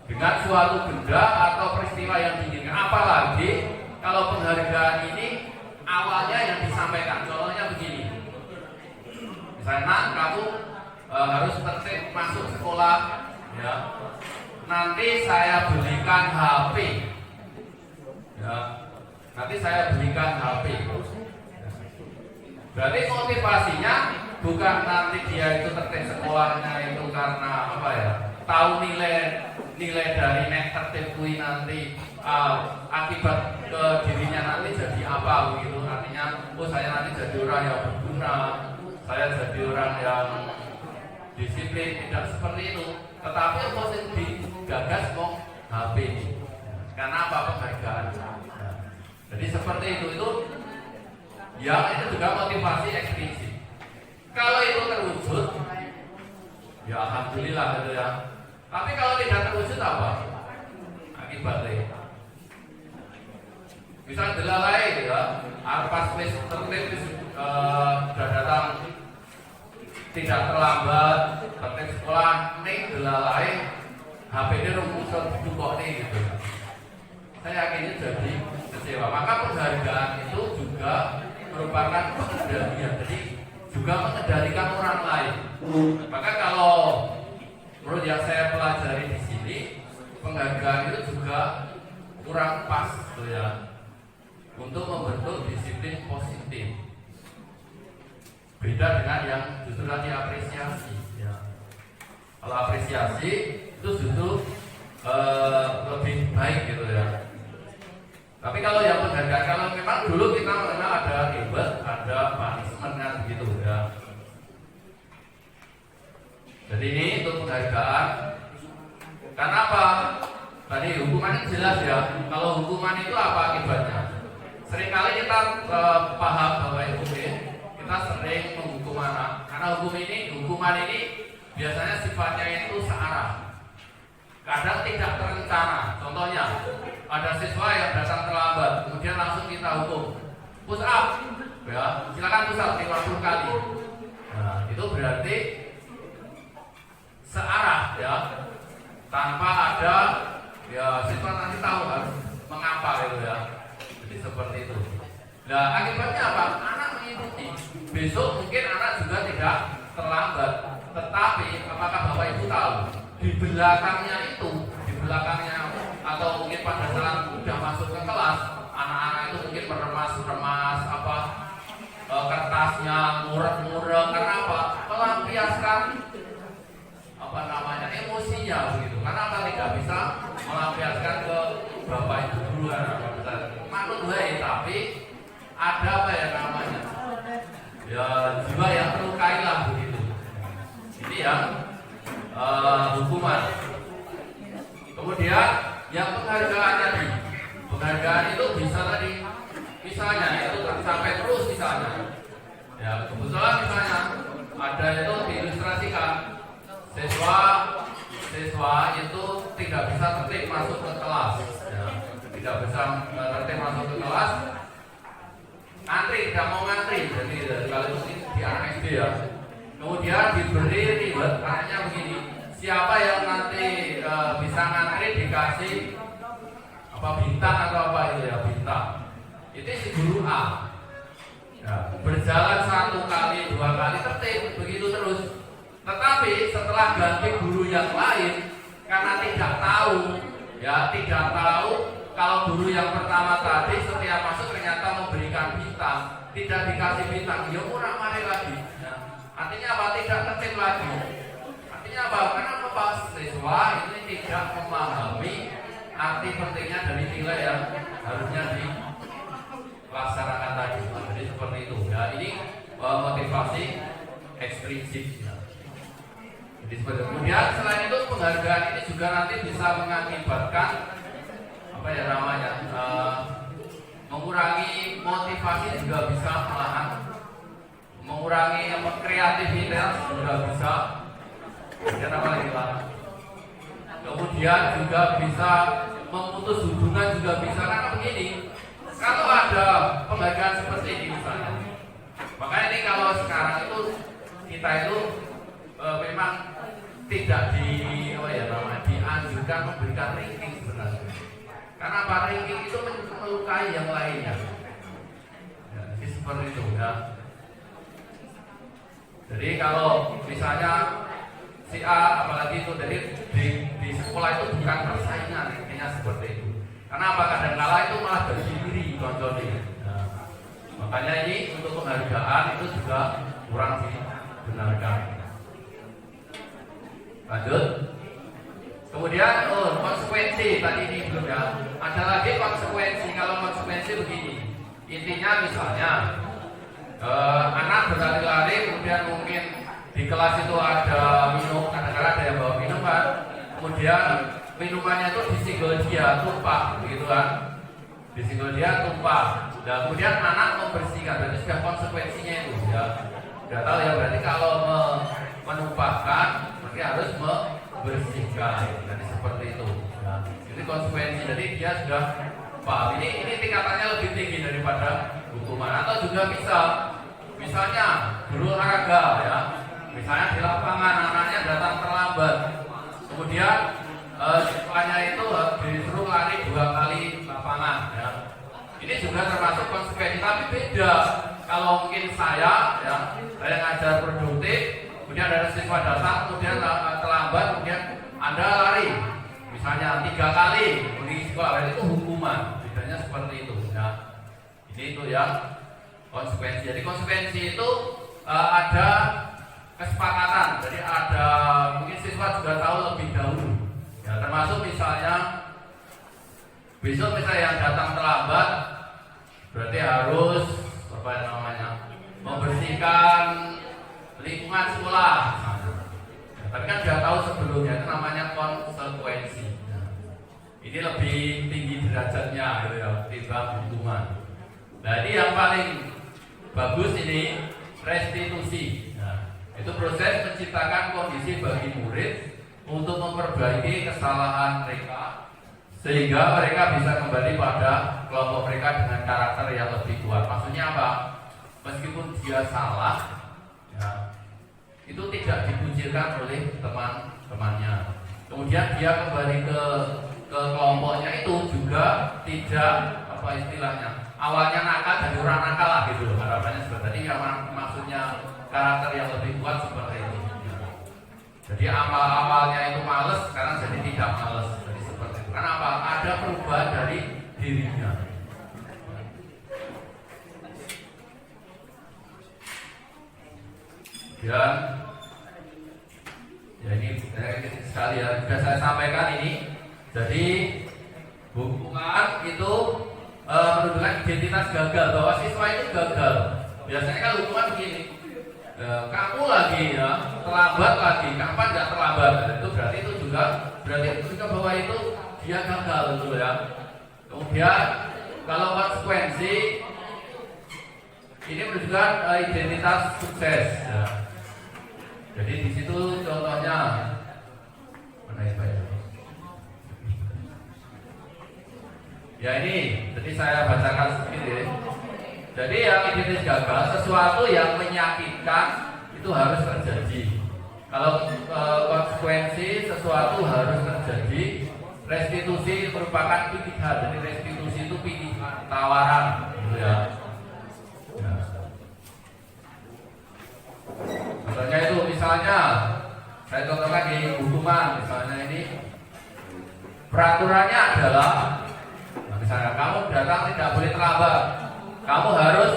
Dengan suatu benda atau peristiwa yang diinginkan. Apalagi kalau penghargaan ini awalnya yang disampaikan. Contohnya begini, misalnya kamu harus tertib masuk sekolah, ya. Nanti saya belikan HP, ya. Nanti saya belikan HP. Berarti motivasinya bukan nanti dia itu tertib sekolahnya itu karena apa ya? Tahu nilai dari nek tertib kui nanti akibat ke dirinya nanti jadi apa begitu. Artinya saya nanti jadi orang yang berguna, saya jadi orang yang disiplin. Tidak seperti itu. Tetapi yang positif digagas mau HP ini karena apa? Penghargaan. Jadi seperti itu ya, itu juga motivasi ekstrinsik. Kalau itu terwujud ya alhamdulillah gitu ya. Tapi kalau tidak terwujud apa? Akibatnya misal delalai ya, pas wis tertib sudah datang tidak terlambat, tertib sekolah ning delalai HP-nya rumusut didukok nih gitu. Saya yakin jadi kecewa. Maka penghargaan itu juga merupakan pengendalian. Jadi juga mengendalikan orang lain. Maka kalau menurut yang saya pelajari di sini, penghargaan itu juga kurang pas, gitu ya, untuk membentuk disiplin positif. Beda dengan yang justru nanti apresiasi. Ya. Kalau apresiasi itu justru lebih baik, gitu ya. Tapi kalau yang penghargaan, kalau memang dulu kita mengenal ada reward, ada punishment kan begitu ya. Jadi ini untuk penghargaan. Karena apa? Tadi hukuman itu jelas ya. Kalau hukuman itu apa akibatnya? Seringkali kita paham bahwa itu kita sering menghukum anak. Karena hukuman ini biasanya sifatnya itu searah. Kadang tidak terencana. Contohnya, ada siswa yang datang terlambat, kemudian langsung kita hukum. Push up, ya, silakan push up 50 kali. Nah, itu berarti searah ya, tanpa ada ya siswa nanti tahu harus mengapa gitu ya. Jadi seperti itu. Nah, akibatnya apa? Anak mengikuti. Besok mungkin anak juga tidak terlambat. Tetapi apakah Bapak Ibu tahu di belakangnya atau mungkin pada saat sudah masuk ke kelas, anak-anak itu mungkin meremas-remas kertasnya, murek-murek, karena apa? Melampiaskan emosinya begitu. Karena apa? Tidak bisa melampiaskan ke Bapak Ibu duluan, manut baik, tapi ada ya jiwa yang terlukai lah begitu. Ini yang hukuman. Kemudian yang penghargaan tadi, penghargaan itu bisa tadi, misalnya itu sampai terus misalnya. Ya kebetulan misalnya ada itu diilustrasikan siswa itu tidak bisa tertib masuk ke kelas, ya, tidak bisa tertib masuk ke kelas, antri, tidak mau ngantri, jadi kalau itu di anak SD ya. Kemudian diberi reward, artinya begini, siapa yang nanti bisa ngantri dikasih bintang atau apa itu ya, bintang. Itu si guru A. Ya, berjalan 1 kali, 2 kali tertib, begitu terus. Tetapi setelah ganti guru yang lain, karena tidak tahu kalau guru yang pertama tadi setiap masuk ternyata memberikan bintang, tidak dikasih bintang, ya kurang mari lagi. Ya. Artinya apa? Tidak tertib lagi. Artinya apa? Karena Bapak siswa ini tidak memahami arti pentingnya dari nilai yang harusnya dilaksanakan tadi. Jadi seperti itu. Ya, ini motivasi ekstrinsik. Ya. Jadi seperti itu. Kemudian selain itu penghargaan ini juga nanti bisa mengakibatkan mengurangi motivasi juga bisa, malahan mengurangi kreativitas juga bisa. Kemudian apa lagi Pak? Kemudian juga bisa memutus hubungan juga bisa, karena begini, kalau ada penghargaan seperti ini misalnya, makanya ini kalau sekarang itu kita itu memang tidak dianjurkan memberikan ranking sebenarnya. Karena apa? Ranking itu melukai yang lainnya. Ya, jadi seperti itu ya. Jadi kalau misalnya si A apalagi itu dari di sekolah itu bukan persaingan, intinya seperti itu. Karena apa? Kadang-kala itu malah berdiri contohnya. Nah, makanya ini untuk penghargaan itu juga kurang dibenarkan. Lanjut. Kemudian konsekuensi tadi ini belum ya. Ada lagi konsekuensi. Kalau konsekuensi begini, intinya misalnya anak berlari-lari, kemudian mungkin di kelas itu ada minum, kadang-kadang ada yang bawa minuman, kemudian minumannya itu disinggol dia tumpah, gitu kan? Disinggol dia tumpah. Dan kemudian anak membersihkan, berarti sudah konsekuensinya itu ya. Sudah tahu ya, berarti kalau menumpahkan berarti harus membersihkan. Jadi seperti itu. Ya. Jadi konsekuensi. Jadi dia sudah paham. Ini tingkatannya lebih tinggi daripada hukuman. Atau juga bisa, misalnya guru olahraga ya. Misalnya di lapangan anaknya datang terlambat, kemudian siswanya itu disuruh lari 2 kali lapangan. Ya. Ini juga termasuk konsekuensi, tapi beda. Kalau mungkin saya ngajar produktif, kemudian ada siswa datang, kemudian terlambat, kemudian Anda lari, misalnya 3 kali pergi sekolah, itu hukuman. Bedanya seperti itu. Ya. Ini itu ya konsekuensi. Jadi konsekuensi itu ada kesepakatan. Jadi ada mungkin siswa juga tahu lebih dahulu. Ya, termasuk misalnya besok misalnya yang datang terlambat berarti harus membersihkan lingkungan sekolah. Ya, tapi kan sudah tahu sebelumnya, itu namanya konsekuensi. Ya. Ini lebih tinggi derajatnya gitu ya, timbang hukuman. Nah ini yang paling bagus ini restitusi. Itu proses menciptakan kondisi bagi murid untuk memperbaiki kesalahan mereka sehingga mereka bisa kembali pada kelompok mereka dengan karakter yang lebih kuat. Maksudnya apa? Meskipun dia salah, ya, itu tidak dikucilkan oleh teman-temannya. Kemudian dia kembali ke kelompoknya itu juga tidak awalnya nakal jadi orang nakal lah gitu. Harapannya seperti ini, maksudnya karakter yang lebih kuat seperti ini. Jadi awalnya itu males, sekarang jadi tidak males. Jadi seperti itu. Karena apa? Ada perubahan dari dirinya. Dan ya ini sekali ya sudah saya sampaikan ini. Jadi hukuman itu menunjukkan identitas gagal, bahwa siswa itu gagal. Biasanya kan hukuman begini, kamu lagi ya terlambat lagi, kapan nggak terlambat? Itu berarti itu juga bahwa itu dia gagal gitu ya. Kemudian kalau konsekuensi ini menunjukkan identitas sukses. Ya. Jadi di situ contohnya mana ya? Ya ini, jadi saya bacakan sedikit ya. Jadi yang identitas gagal, sesuatu yang menyakitkan itu harus terjadi. Kalau konsekuensi sesuatu harus terjadi. Restitusi merupakan pilihan. Jadi restitusi itu pilihan, tawaran, gitu ya. Contohnya itu misalnya saya contohkan di hukuman, misalnya ini peraturannya adalah misalnya kamu datang tidak boleh terlambat, kamu harus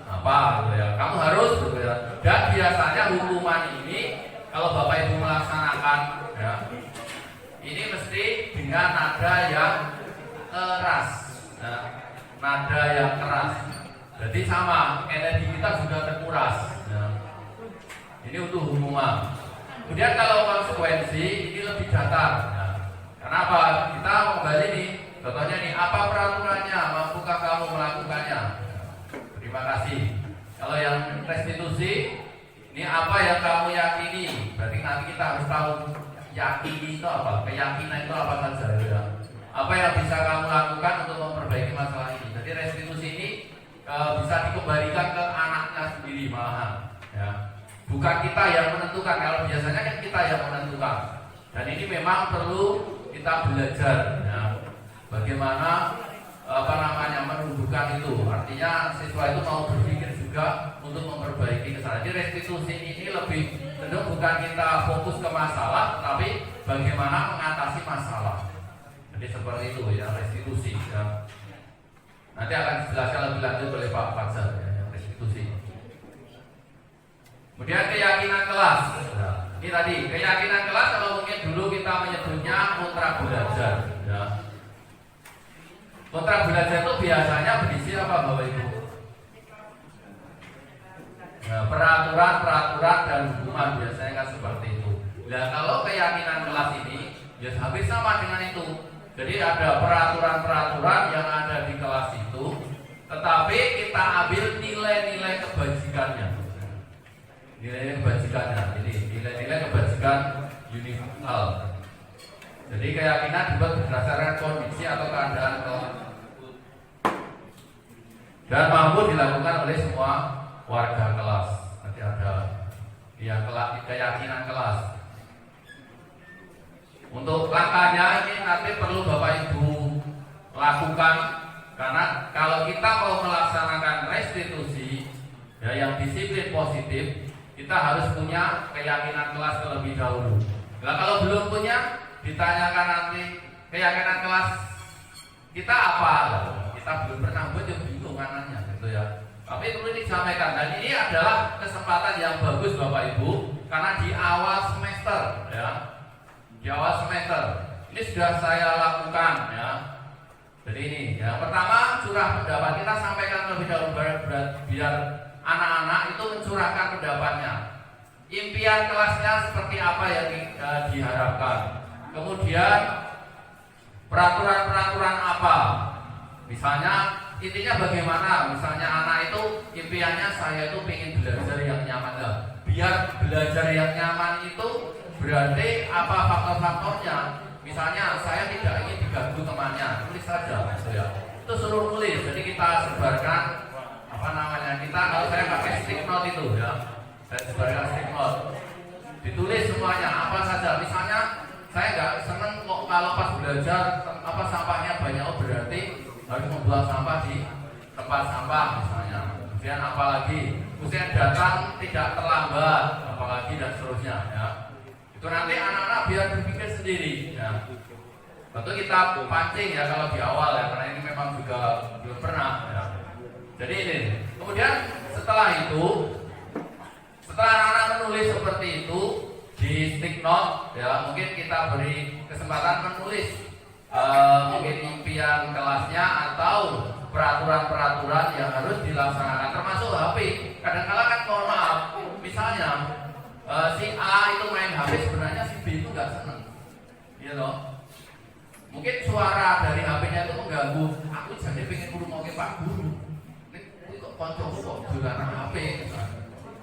apa gitu ya, kamu harus gitu ya. Dan biasanya hukuman ini kalau Bapak Ibu melaksanakan ya, ini mesti dengan nada yang keras ya, nada yang keras. Jadi sama, energi kita juga terkuras ya. Ini untuk hukuman. Kemudian kalau konsekuensi ini lebih datar ya. Kenapa? Kita kembali nih. Contohnya nih, apa peraturannya? Mampukah kamu melakukannya? Terima kasih. Kalau yang restitusi, ini apa yang kamu yakini? Berarti nanti kita harus tahu yakini itu apa, keyakinan itu apa saja. Ya. Apa yang bisa kamu lakukan untuk memperbaiki masalah ini? Jadi restitusi ini bisa dikembalikan ke anaknya sendiri malahan. Ya. Bukan kita yang menentukan. Kalau biasanya kan kita yang menentukan. Dan ini memang perlu kita belajar. Ya. Bagaimana menumbuhkan itu, artinya siswa itu mau berpikir juga untuk memperbaiki kesalahan. Jadi restitusi ini lebih cenderung bukan kita fokus ke masalah, tapi bagaimana mengatasi masalah. Jadi seperti itu ya restitusi. Ya. Nanti akan dijelaskan lebih lanjut oleh Pak Fajar ya, yang restitusi. Kemudian keyakinan kelas. Nah, ini tadi keyakinan kelas kalau mungkin dulu kita menyebutnya kontrak belajar. Ya. Kontrak belajar itu biasanya berisi apa Bapak Ibu? Nah, peraturan dan hukuman biasanya kan seperti itu. Nah kalau keyakinan kelas ini ya hampir sama dengan itu. Jadi ada peraturan-peraturan yang ada di kelas itu, tetapi kita ambil nilai-nilai kebajikannya. Nilai kebajikannya, ini nilai-nilai kebajikan universal. Jadi keyakinan dibuat berdasarkan kondisi atau keadaan dan mampu dilakukan oleh semua warga kelas. Nanti ada yang keyakinan kelas. Untuk langkahnya ini nanti perlu Bapak Ibu lakukan, karena kalau kita mau melaksanakan restitusi ya, yang disiplin positif, kita harus punya keyakinan kelas terlebih dahulu. Nah kalau belum punya, ditanyakan nanti keyakinan kelas kita apa? Kita belum pernah buat, ya bingung anaknya gitu ya. Tapi perlu disampaikan, dan ini adalah kesempatan yang bagus Bapak Ibu, karena di awal semester ya, di awal semester ini sudah saya lakukan ya. Jadi ini ya, pertama curah pendapat kita sampaikan terlebih dahulu biar anak-anak itu mencurahkan pendapatnya. Impian kelasnya seperti apa yang diharapkan. Kemudian peraturan-peraturan apa? Misalnya intinya bagaimana? Misalnya anak itu impiannya saya itu ingin belajar yang nyaman lah. Biar belajar yang nyaman itu berarti apa faktor-faktornya? Misalnya saya tidak ingin diganggu temannya, tulis saja gitu ya. Itu suruh tulis. Jadi kita sebarkan kita kalau saya pakai stick note itu ya. Saya sebarkan stick note. Ditulis semuanya apa saja. Misalnya saya nggak seneng kok kalau pas belajar sampahnya banyak, berarti harus membuang sampah di tempat sampah misalnya. Kemudian apalagi khususnya datang tidak terlambat, apalagi dan seterusnya ya. Itu nanti anak-anak biar berpikir sendiri ya. Tentu kita pancing ya kalau di awal ya, karena ini memang juga belum pernah ya. Jadi ini, kemudian setelah anak-anak menulis seperti itu di stick note ya, mungkin kita beri kesempatan menulis mungkin impian kelasnya atau peraturan-peraturan yang harus dilaksanakan, termasuk HP. Kadang-kala kan mohon maaf, misalnya si A itu main HP, sebenarnya si B itu nggak seneng, you know. Mungkin suara dari HP-nya itu mengganggu. Aku jadi pengen mau ke Pak Guru. Ini kok konco kok dolanan HP.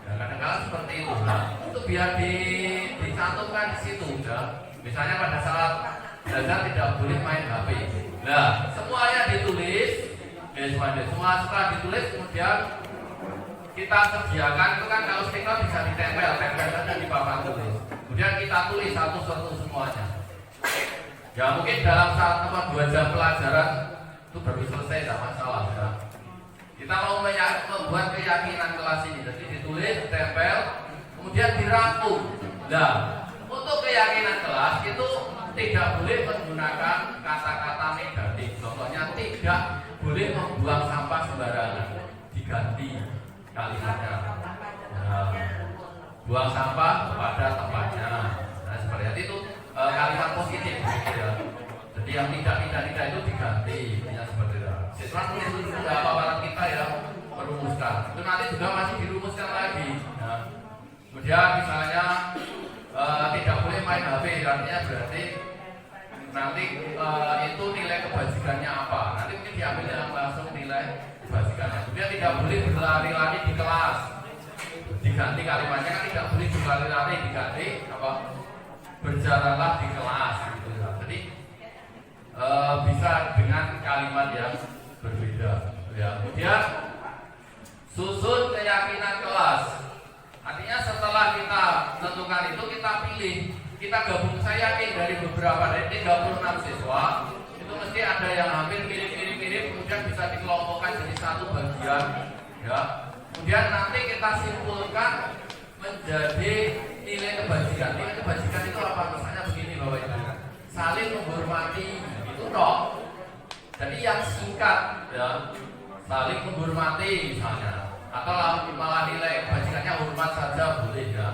Ya, kadang-kadang seperti itu. Nah, itu biar dicantumkan di situ ya. Misalnya pada saat belajar tidak boleh main HP. Nah, semuanya ditulis. Ya, semua setelah ditulis kemudian kita sediakan itu kan kalau stiker bisa ditempel saja di papan tulis. Kemudian kita tulis satu-satu semuanya. Ya mungkin dalam 1-2 jam pelajaran itu baru selesai, tidak masalah ya. Kita mau membuat keyakinan kelas ini, jadi ditulis, ditempel, kemudian dirangkum. Nah, untuk keyakinan kelas itu tidak boleh menggunakan kata-kata negatif. Contohnya tidak boleh membuang sampah sembarangan, diganti kalimatnya. Nah, buang sampah pada tempatnya. Nah, seperti itu. Kalimat positif gitu ya. Jadi yang tidak itu diganti, ya seperti itu. Siswa tulis dulu aparat kita ya merumuskan. Itu nanti juga masih dirumuskan lagi. Ya. Kemudian misalnya tidak boleh main HP, artinya berarti nanti itu nilai kebajikannya apa? Nanti mungkin diambil yang langsung nilai kebajikannya. Kemudian tidak boleh berlari-lari di kelas. Diganti kalimatnya kan tidak boleh berlari-lari, diganti apa? Berjalanlah di kelas gitu ya. Jadi bisa dengan kalimat yang berbeda ya. Kemudian susun keyakinan kelas, artinya setelah kita tentukan itu kita pilih, kita gabung. Saya yakin dari beberapa dari 36 siswa itu mesti ada yang hampir mirip-mirip, kemudian bisa dikelompokkan jadi satu bagian ya. Kemudian nanti kita simpulkan menjadi nilai kebajikan. Nilai kebajikan itu apa? Misalnya begini Bapak Ibu, saling menghormati itu toh. Jadi yang singkat ya, saling menghormati misalnya, atau malah nilai kebajikannya hormat saja boleh ya.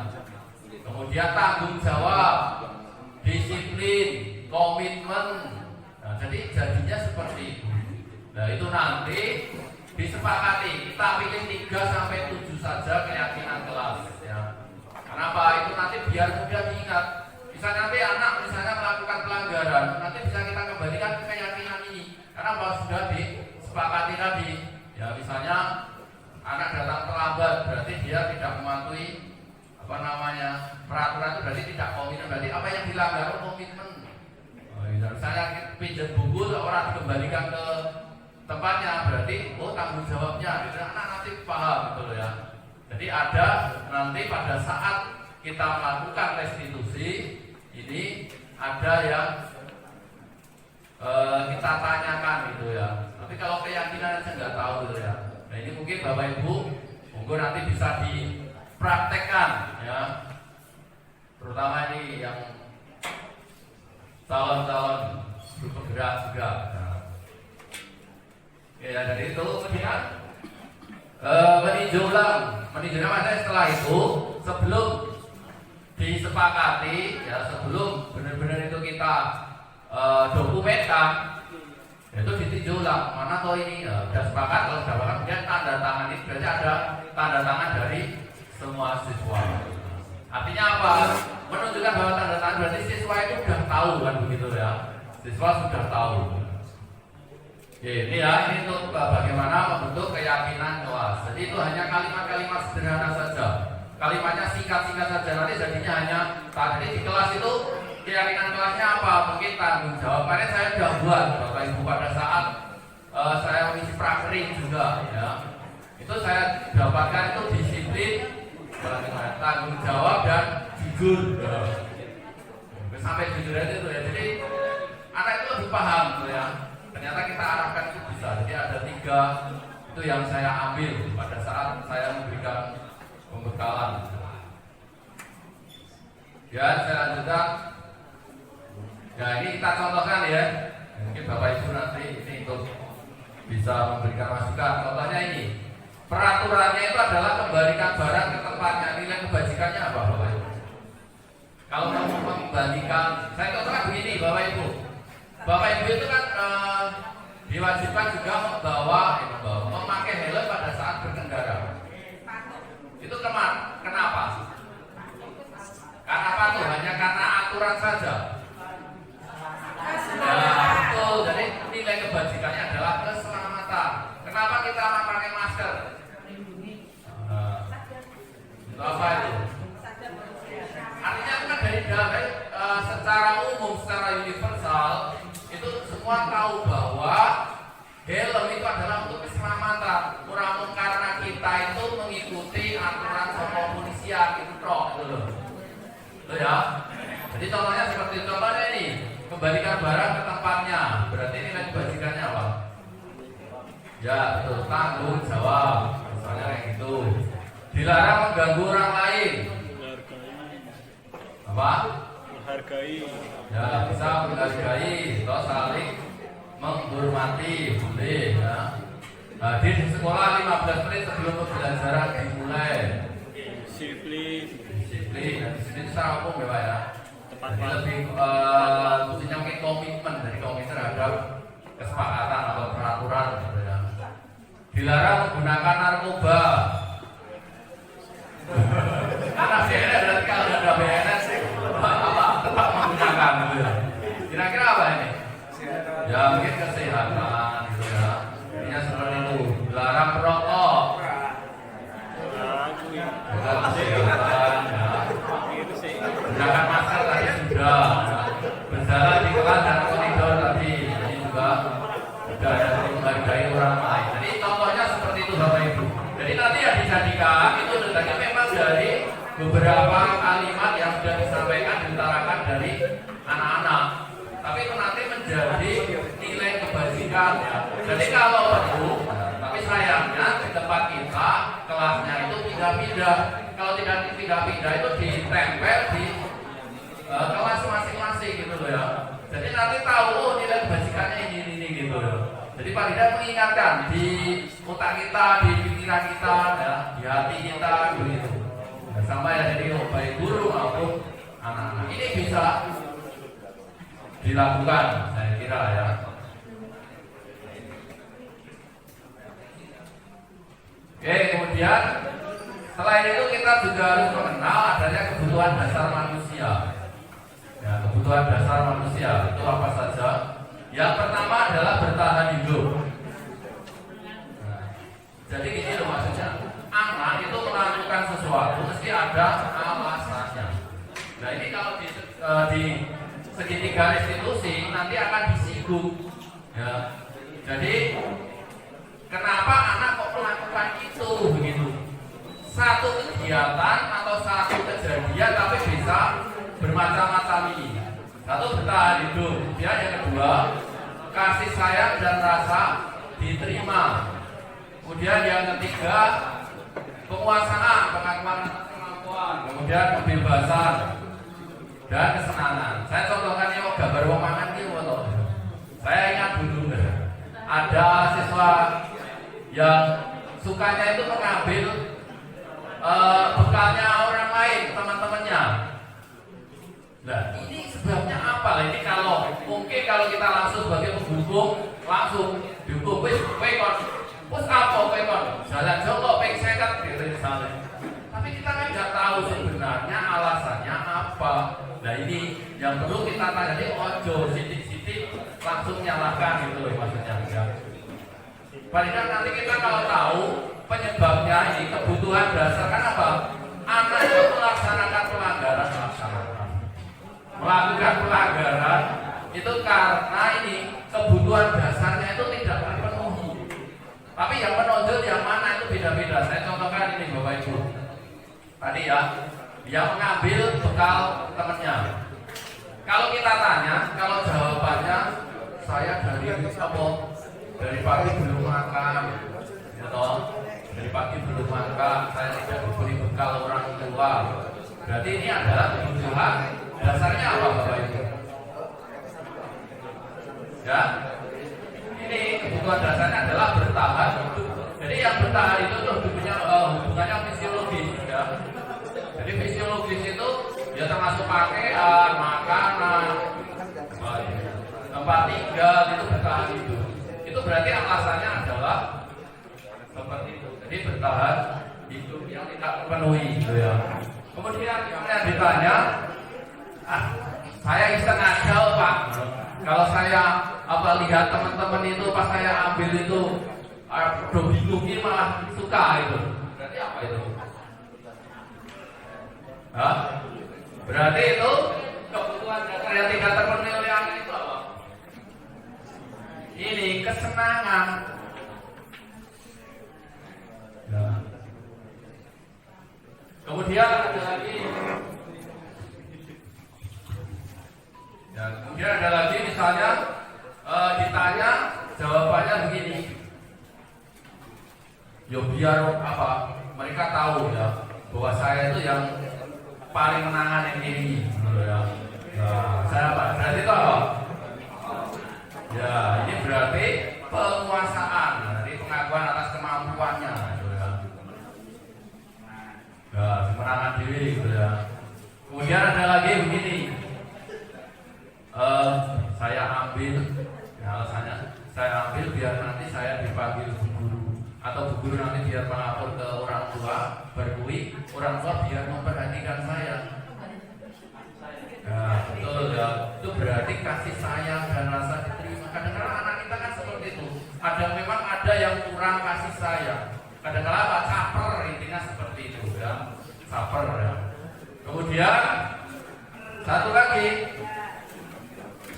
Kemudian tanggung jawab, disiplin, komitmen. Nah, jadi jadinya seperti itu. Nah itu nanti disepakati, kita pilih 3-7 saja keyakinan kelas ya. Kenapa? Itu nanti biar mudah diingat. Misalnya nanti anak melakukan pelanggaran, nanti bisa kita kembalikan ke keyakinan ini. Karena sudah disepakati tadi. Ya misalnya anak datang terlambat, berarti dia tidak mematuhi peraturan itu, berarti tidak komitmen. Berarti apa yang dilanggar? Komitmen. Misalnya pinjam buku orang dikembalikan ke tempatnya, berarti tanggung jawabnya gitu. Anak nanti paham gitu loh ya. Jadi ada nanti pada saat kita melakukan restitusi ini ada yang kita tanyakan gitu ya. Tapi kalau keyakinan saya nggak tahu gitu ya. Nah ini mungkin Bapak Ibu monggo nanti bisa dipraktekkan ya. Terutama ini yang calon-calon bergerak juga. Ya dari itu kemudian meninjau maksudnya setelah itu sebelum disepakati ya, sebelum benar-benar itu kita dokumenkan itu ditinjau ulang mana toh ini ya, sudah sepakat. Kalau sudah sepakat kemudian tanda tangan ini berarti ada tanda tangan dari semua siswa. Artinya apa? Menunjukkan bahwa tanda tangan berarti siswa itu sudah tahu kan begitu ya. Siswa sudah tahu. Ini ya, ini untuk bagaimana membentuk keyakinan kelas. Jadi itu hanya kalimat-kalimat sederhana saja. Kalimatnya singkat-singkat saja. Nanti jadinya hanya tadi di kelas itu keyakinan kelasnya apa? Mungkin tanggung jawab. Karena saya sudah buat Bapak Ibu pada saat saya mengisi prakering juga ya. Itu saya dapatkan itu disiplin, tanggung jawab dan jujur. Sampai jujur itu ya. Jadi anak itu lebih paham gitu ya. Ternyata kita arahkan itu bisa. Jadi ada 3 Itu yang saya ambil pada saat saya memberikan pembekalan. Ya, saya lanjutkan. Ya, ini kita contohkan ya. Mungkin Bapak Ibu nanti ini untuk bisa memberikan masukan. Contohnya ini, peraturannya itu adalah kembalikan barang ke tempatnya. Nilai kebajikannya apa, Bapak Ibu? Kalau mau membandingkan, saya contohkan begini, Bapak Ibu. Bapak Ibu itu kan diwajibkan juga memakai helm pada saat berkendara. Itu kenapa? Karena apa tuh? Hanya karena aturan saja. Ya, betul. Jadi nilai kebajikannya adalah keselamatan. Kenapa kita memakai masker? Itu apa itu? Artinya kan dari secara umum, secara universal, itu semua tahu bahwa helm itu adalah untuk keselamatan. Murah karena kita itu mengikuti aturan kepolisian itu loh. Loh ya. Jadi contohnya seperti itu. Contohnya ini, kembalikan barang ke tempatnya. Berarti nilai kebajikannya apa? Ya, betul, tanggung jawab. Misalnya kayak gitu. Dilarang mengganggu orang lain. Apa? Menghargai. Ya, bisa menghargai atau saling menghormati, boleh ya. Hadir di sekolah 15 menit sebelum pembelajaran dimulai. Disiplin. Nah, disiplin secara umum ya Pak ya. Jadi lebih khususnya mungkin komitmen dari komite terhadap kesepakatan atau peraturan gitu ya. Dilarang menggunakan narkoba. Karena BNS berarti kalau ada BNS tetap menggunakan gitu ya. Kira-kira apa ini? Ya mungkin kesehatan gitu ya. Intinya seperti itu. Dilarang merokok. Bukan kesehatan ya. Gunakan masker tadi sudah. Berjalan di kelas dan koridor tadi ini juga sudah ada menghargai orang lain. Jadi contohnya seperti itu Bapak Ibu. Jadi nanti yang dijadikan itu letaknya memang dari beberapa kalimat yang sudah disampaikan diutarakan dari anak-anak. Tapi itu nanti menjadi nilai kebajikan ya. Jadi kalau perlu, tapi sayangnya di tempat kita kelasnya itu pindah-pindah. Kalau tidak pindah-pindah itu ditempel di kelas masing-masing gitu loh ya. Jadi nanti tahu oh nilai kebajikannya ini gitu loh. Jadi Pak Dida mengingatkan di otak kita, di pikiran kita, ya, di hati kita begitu. Sama ya jadi baik guru maupun anak-anak ini bisa dilakukan, saya kira ya. Oke, kemudian selain itu kita juga harus mengenal adanya kebutuhan dasar manusia. Ya, kebutuhan dasar manusia itu apa saja? Yang pertama adalah bertahan hidup. Nah, jadi gini loh maksudnya, anak itu melakukan sesuatu mesti ada alasannya. Nah ini kalau di segitiga institusi nanti akan disinggung. Ya, jadi kenapa anak kok melakukan itu begitu? Satu kegiatan atau satu kejadian tapi bisa bermacam-macam ini. Satu bertahan hidup, kemudian yang kedua kasih sayang dan rasa diterima. Kemudian yang ketiga penguasaan, pengakuan kemampuan, kemudian kebebasan dan kesenangan. Saya contohkan ini gambar wong mangan iki foto. Saya ingat dulu ada siswa yang sukanya itu mengambil bekalnya orang lain, teman-temannya. Nah, ini sebabnya apa? Ini kalau mungkin kalau kita langsung sebagai penghukum langsung dihukum wis apa kowe kon jalan jongkok ping 50 gitu misalnya. Tapi kita kan nggak tahu sebenarnya alasannya apa. Nah ini yang perlu kita tanya, ojo sidik-sidik langsung nyalakan gitu loh maksudnya ya. Paling nanti kita kalau tahu penyebabnya ini kebutuhan dasar kan apa? Anak itu melaksanakan pelanggaran, melakukan pelanggaran itu karena ini kebutuhan dasarnya itu tidak terpenuhi. Tapi yang menonjol yang mana itu beda-beda. Saya contohkan ini Bapak Ibu. Tadi ya, dia mengambil bekal temannya. Kalau kita tanya, kalau jawabannya saya dari apa? Dari pagi belum makan. Betul. Dari pagi belum makan, saya tidak diberi bekal orang tua. Berarti ini adalah kebutuhan dasarnya apa Bapak Ibu? Ya, ini kebutuhan dasarnya adalah bertahan hidup. Jadi yang bertahan itu tuh hubungannya fisiologis, ya. Jadi fisiologis itu ya termasuk pakaian, makanan, tempat tinggal itu bertahan hidup. Itu berarti alasannya adalah seperti itu. Jadi bertahan hidup yang tidak terpenuhi, gitu ya. Kemudian yang ditanya, saya iseng aja Pak. Kalau saya lihat teman-teman itu pas saya ambil itu dobi malah suka itu. Berarti apa itu? Hah? Berarti itu kebutuhan dasar yang tidak terpenuhi oleh anak itu apa? Ini kesenangan. Ya. Kemudian ada lagi. Ya, kemudian ada lagi misalnya ditanya jawabannya begini. Ya biar apa? Mereka tahu ya bahwa saya itu yang paling menangan yang ini. Ya. Nah, saya apa? Berarti itu apa? Ya, ini berarti penguasaan. Jadi pengakuan atas kemampuannya. Ya. Ya, kemenangan diri. Ya. Kemudian ada lagi begini. Saya ambil, ya alasannya saya ambil biar nanti saya dipanggil bu guru atau bu guru nanti biar melapor ke orang tua, berkui orang tua biar memperhatikan saya. Ya betul ya, itu berarti kasih sayang dan rasa diterima. Kadang-kadang anak kita kan seperti itu. Memang ada yang kurang kasih sayang. Kadang-kadang apa? Caper, intinya seperti itu ya, caper ya. Kemudian satu lagi.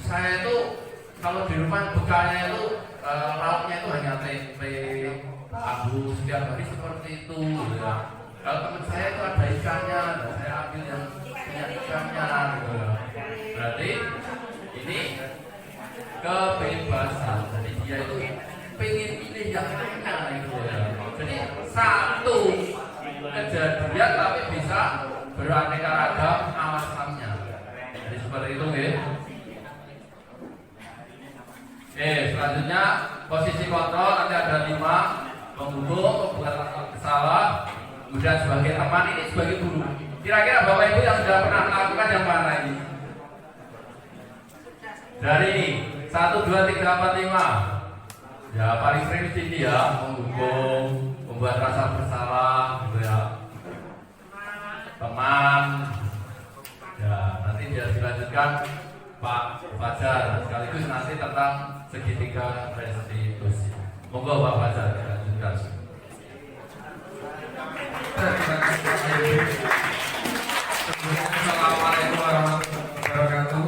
Saya itu kalau di rumah bekalnya itu lauknya itu hanya tempe, tahu setiap hari seperti itu. Ya. Kalau teman saya itu ada ikannya, dan saya ambil yang punya ikannya. Gitu. Berarti ini kebebasan. Jadi dia itu pengen pilih yang mana gitu ya. Jadi satu kejadian tapi bisa beraneka ragam alasannya. Jadi seperti itu ya. Selanjutnya posisi kontrol nanti ada 5, menghubung, membuat salah, kemudian sebagai teman, ini sebagai guru. Kira-kira Bapak Ibu yang sudah pernah melakukan yang mana ini? Dari 1, 2, 3, 4, 5. Ya paling sering di sini ya, menghubung, membuat rasa bersalah, gitu ya. Teman, ya nanti dia dilanjutkan Pak Fajar, sekaligus nanti tentang segitiga restitusi. Monggo Pak Fajar dilanjutkan. Assalamualaikum warahmatullahi wabarakatuh.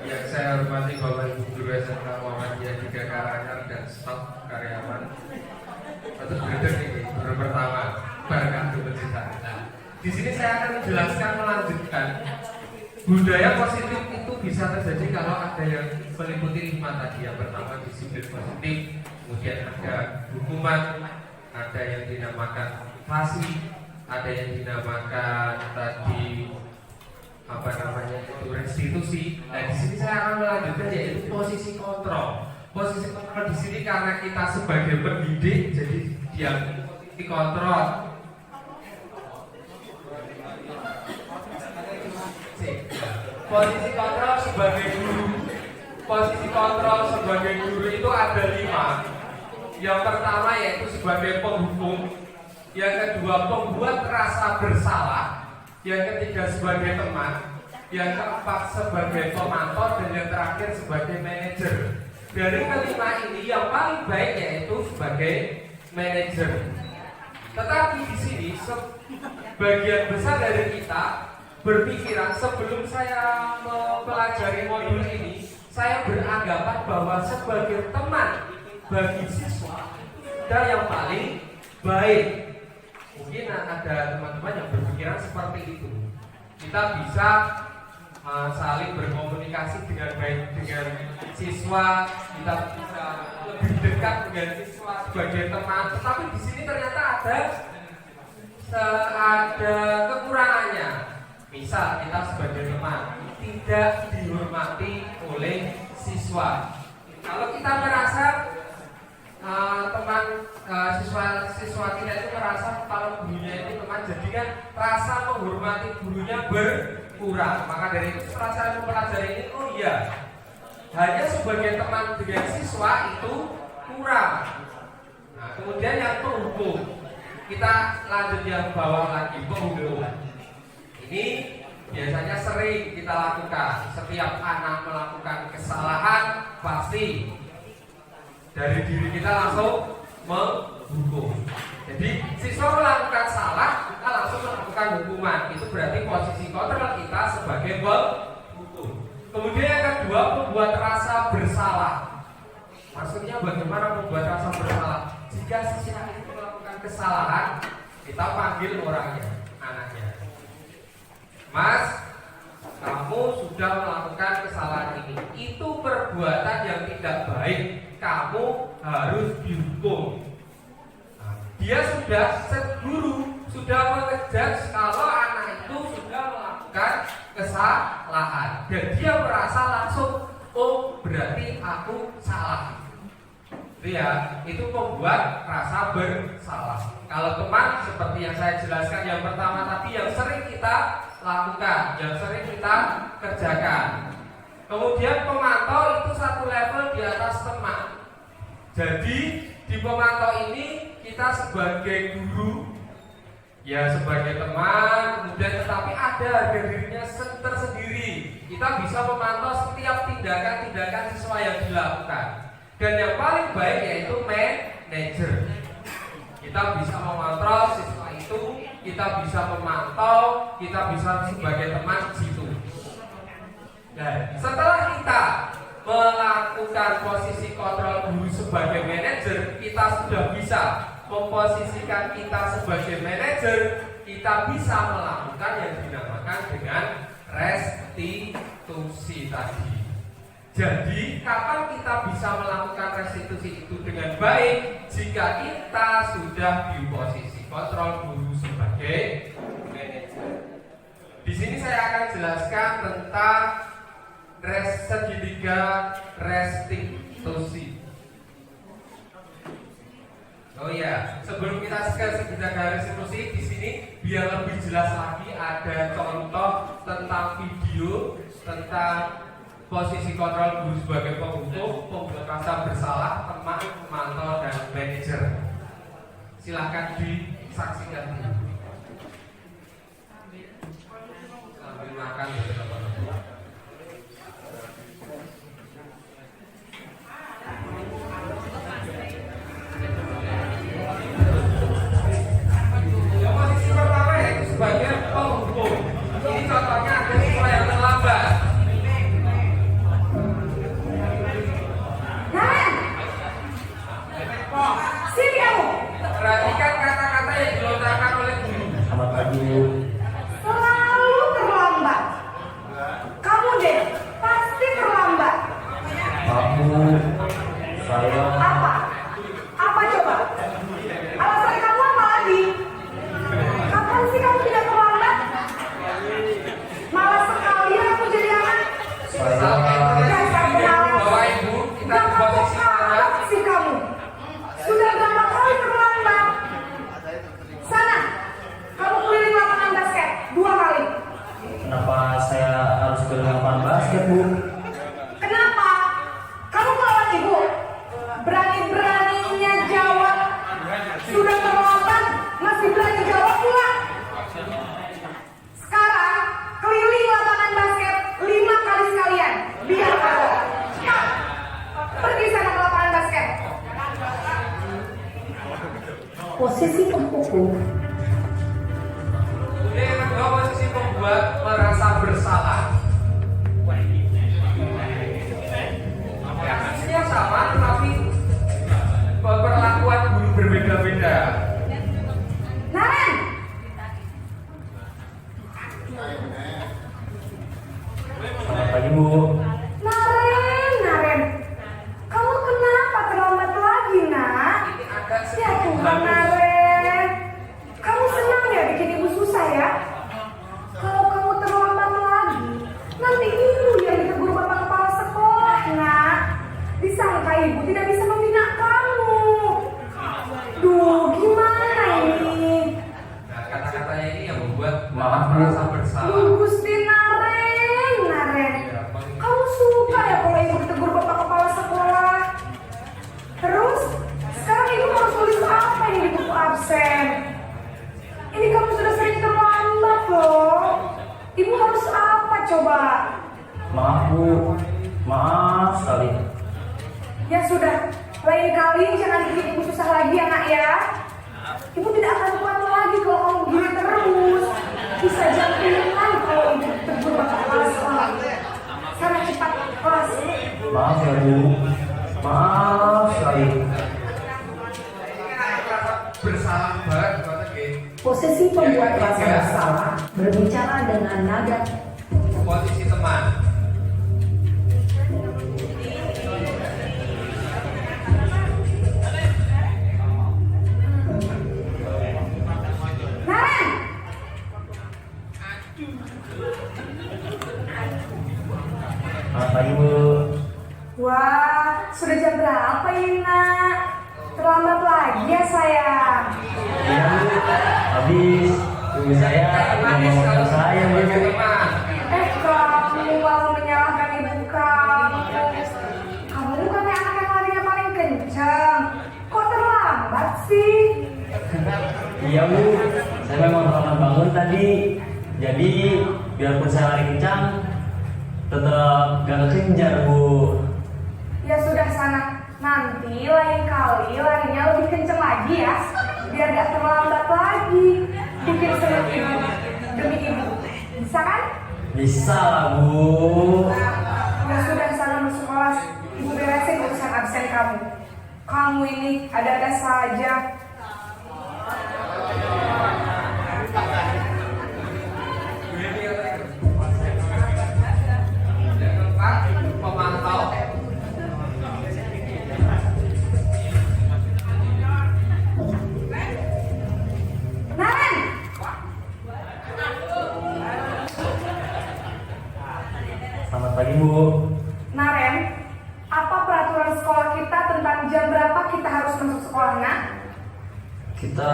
Yang saya hormati Bapak Ibu Guru SMK Muhammadiyah 3 Karanganyar dan staf karyawan. Atau gredek ini guru pertama Barkah Dupencita. Di sini saya akan menjelaskan melanjutkan budaya positif itu bisa terjadi kalau ada yang meliputi 5 tadi. Yang pertama disiplin positif, kemudian ada hukuman, ada yang dinamakan motivasi, ada yang dinamakan tadi itu restitusi. Nah di sini saya akan melanjutkan yaitu posisi kontrol. Posisi kontrol di sini karena kita sebagai pendidik, jadi yang dikontrol. Posisi kontrol sebagai guru. Posisi kontrol sebagai guru itu ada 5. Yang pertama yaitu sebagai penghukum. Yang kedua pembuat rasa bersalah. Yang ketiga sebagai teman. Yang keempat sebagai pemantau. Dan yang terakhir sebagai manajer. Dari kelima ini yang paling baik yaitu sebagai manajer. Tetapi di sini sebagian besar dari kita berpikiran sebelum saya mempelajari modul ini, saya beranggapan bahwa sebagai teman bagi siswa ada yang paling baik. Mungkin ada teman-teman yang berpikiran seperti itu. Kita bisa saling berkomunikasi dengan baik dengan siswa, kita bisa lebih dekat dengan siswa sebagai teman, tetapi di sini ternyata ada kekurangannya. Misal kita sebagai teman tidak dihormati oleh siswa. Kalau kita merasa siswa kita itu merasa kalau gurunya itu teman, jadi kan rasa menghormati gurunya berkurang. Maka dari itu setelah saya mempelajari ini, oh iya, hanya sebagai teman dengan siswa itu kurang. Nah, kemudian yang penghukum, kita lanjut yang bawah lagi, penghukum. Ini biasanya sering kita lakukan. Setiap anak melakukan kesalahan, pasti dari diri kita langsung menghukum. Jadi siswa melakukan salah, kita langsung melakukan hukuman. Itu berarti posisi kontrol kita sebagai penghukum. Kemudian yang kedua, membuat rasa bersalah. Maksudnya bagaimana membuat rasa bersalah? Jika siswa itu melakukan kesalahan, kita panggil orangnya, anaknya. Mas, kamu sudah melakukan kesalahan ini. Itu perbuatan yang tidak baik. Kamu harus dihukum. Nah, dia sudah guru sudah mengejudge kalau anak itu sudah melakukan kesalahan dan dia merasa langsung, oh berarti aku salah. Itu membuat rasa bersalah. Kalau teman seperti yang saya jelaskan yang pertama tadi, yang sering kita lakukan, yang sering kita kerjakan. Kemudian pemantau itu satu level di atas teman. Jadi di pemantau ini kita sebagai guru, ya sebagai teman, kemudian tetapi ada harga dirinya tersendiri. Kita bisa memantau setiap tindakan-tindakan siswa yang dilakukan. Dan yang paling baik yaitu manajer. Kita bisa mengontrol siswa itu, kita bisa memantau, kita bisa sebagai teman di situ. Nah, setelah kita melakukan posisi kontrol guru sebagai manajer, kita sudah bisa memposisikan kita sebagai manajer, kita bisa melakukan yang dinamakan dengan restitusi tadi. Jadi, kapan kita bisa melakukan restitusi itu dengan baik? Jika kita sudah di posisi kontrol guru sebagai manajer. Di sini saya akan jelaskan tentang segitiga restitusi. Oh iya, sebelum kita ke segitiga restitusi, di sini biar lebih jelas lagi ada contoh tentang video tentang posisi kontrol guru sebagai penghukum, pembuat rasa bersalah, teman, pemantau, dan manajer. Silahkan disaksikan dulu. Sambil makan ya teman-teman. Yang posisi pertama yaitu sebagai penghukum. Ini contohnya ada siswa yang terlambat. Sini kamu. Perhatikan kata-kata yang dilontarkan oleh guru. Selamat pagi. Selalu terlambat. Kamu deh pasti terlambat. Kamu, saya. Apa? Apa coba? Alasan kamu apa lagi? Kapan sih kamu tidak terlambat? Malas sekali aku jadi anak. Dasar penalas. Bapak Ibu, kita Gak di posisi mana? apa sih kamu? Sudah berapa kali terlambat? Sana, kamu keliling lapangan basket 2 kali. Kenapa saya harus ke lapangan basket, Bu? Kenapa? Kamu melawan ibu? Berani-beraninya jawab. Sudah terlambat, masih berani jawab pula. Sekarang, keliling lapangan basket 5 kali sekalian. Biar tahu. Cepat. Pergi sana ke lapangan basket. Posisi penghukum. Kemudian yang kedua, posisi membuat merasa bersalah. Posisinya sama, tetapi perlakuan guru berbeda-beda. Naren, Selamat pagi, Bu. Naren, kamu kenapa terlambat ibu tidak bisa membina kamu. Duh, gimana ini? Nah, kata-katanya ini yang membuat Maaf, Bu. merasa bersalah. Duh, Gusti Naren. Kamu suka ya kalau ibu ditegur bapak kepala sekolah? Terus, sekarang ibu harus tulis apa ini di buku absen? Ini kamu sudah sering terlambat loh. Ibu harus apa coba? Maaf Bu, maaf sekali. Ya sudah, lain kali jangan bikin ibu susah lagi ya nak ya. Ibu tidak akan kuat lagi kalau kamu begini terus. Bisa jantungan kalau ibu tegur bapak kepala sekolah. Sana cepat kelas. Maaf ya Bu, maaf sekali. Bersalah banget kata gitu. Posisi pembuat rasa bersalah berbicara dengan nada Posisi teman. Naren, Selamat pagi Bu. wah sudah jam berapa ini nak? Terlambat lagi ya sayang. Iya Bu, habis ibu saya ngomong saya Bu. teman. Kamu malah menyalahkan ibu kamu. Kamu bukannya anak yang larinya paling kencang. Kok terlambat sih? Iya Bu, saya memang terlambat bangun tadi. Jadi biarpun saya lari kencang, tetap gak kekejar Bu. Ya sudah sana. Nanti lain kali larinya lebih kencang lagi ya. Biar gak terlambat lagi. Bikin senang ibu demi ibu. Bisa kan? Bisa lah Bu. Ya sudah sana masuk kelas. Ibu beresin urusan absen kamu. Kamu ini ada-ada saja. Pemantau. Naren, Selamat pagi Bu. Naren, apa peraturan sekolah kita tentang jam berapa kita harus masuk sekolahnya? Kita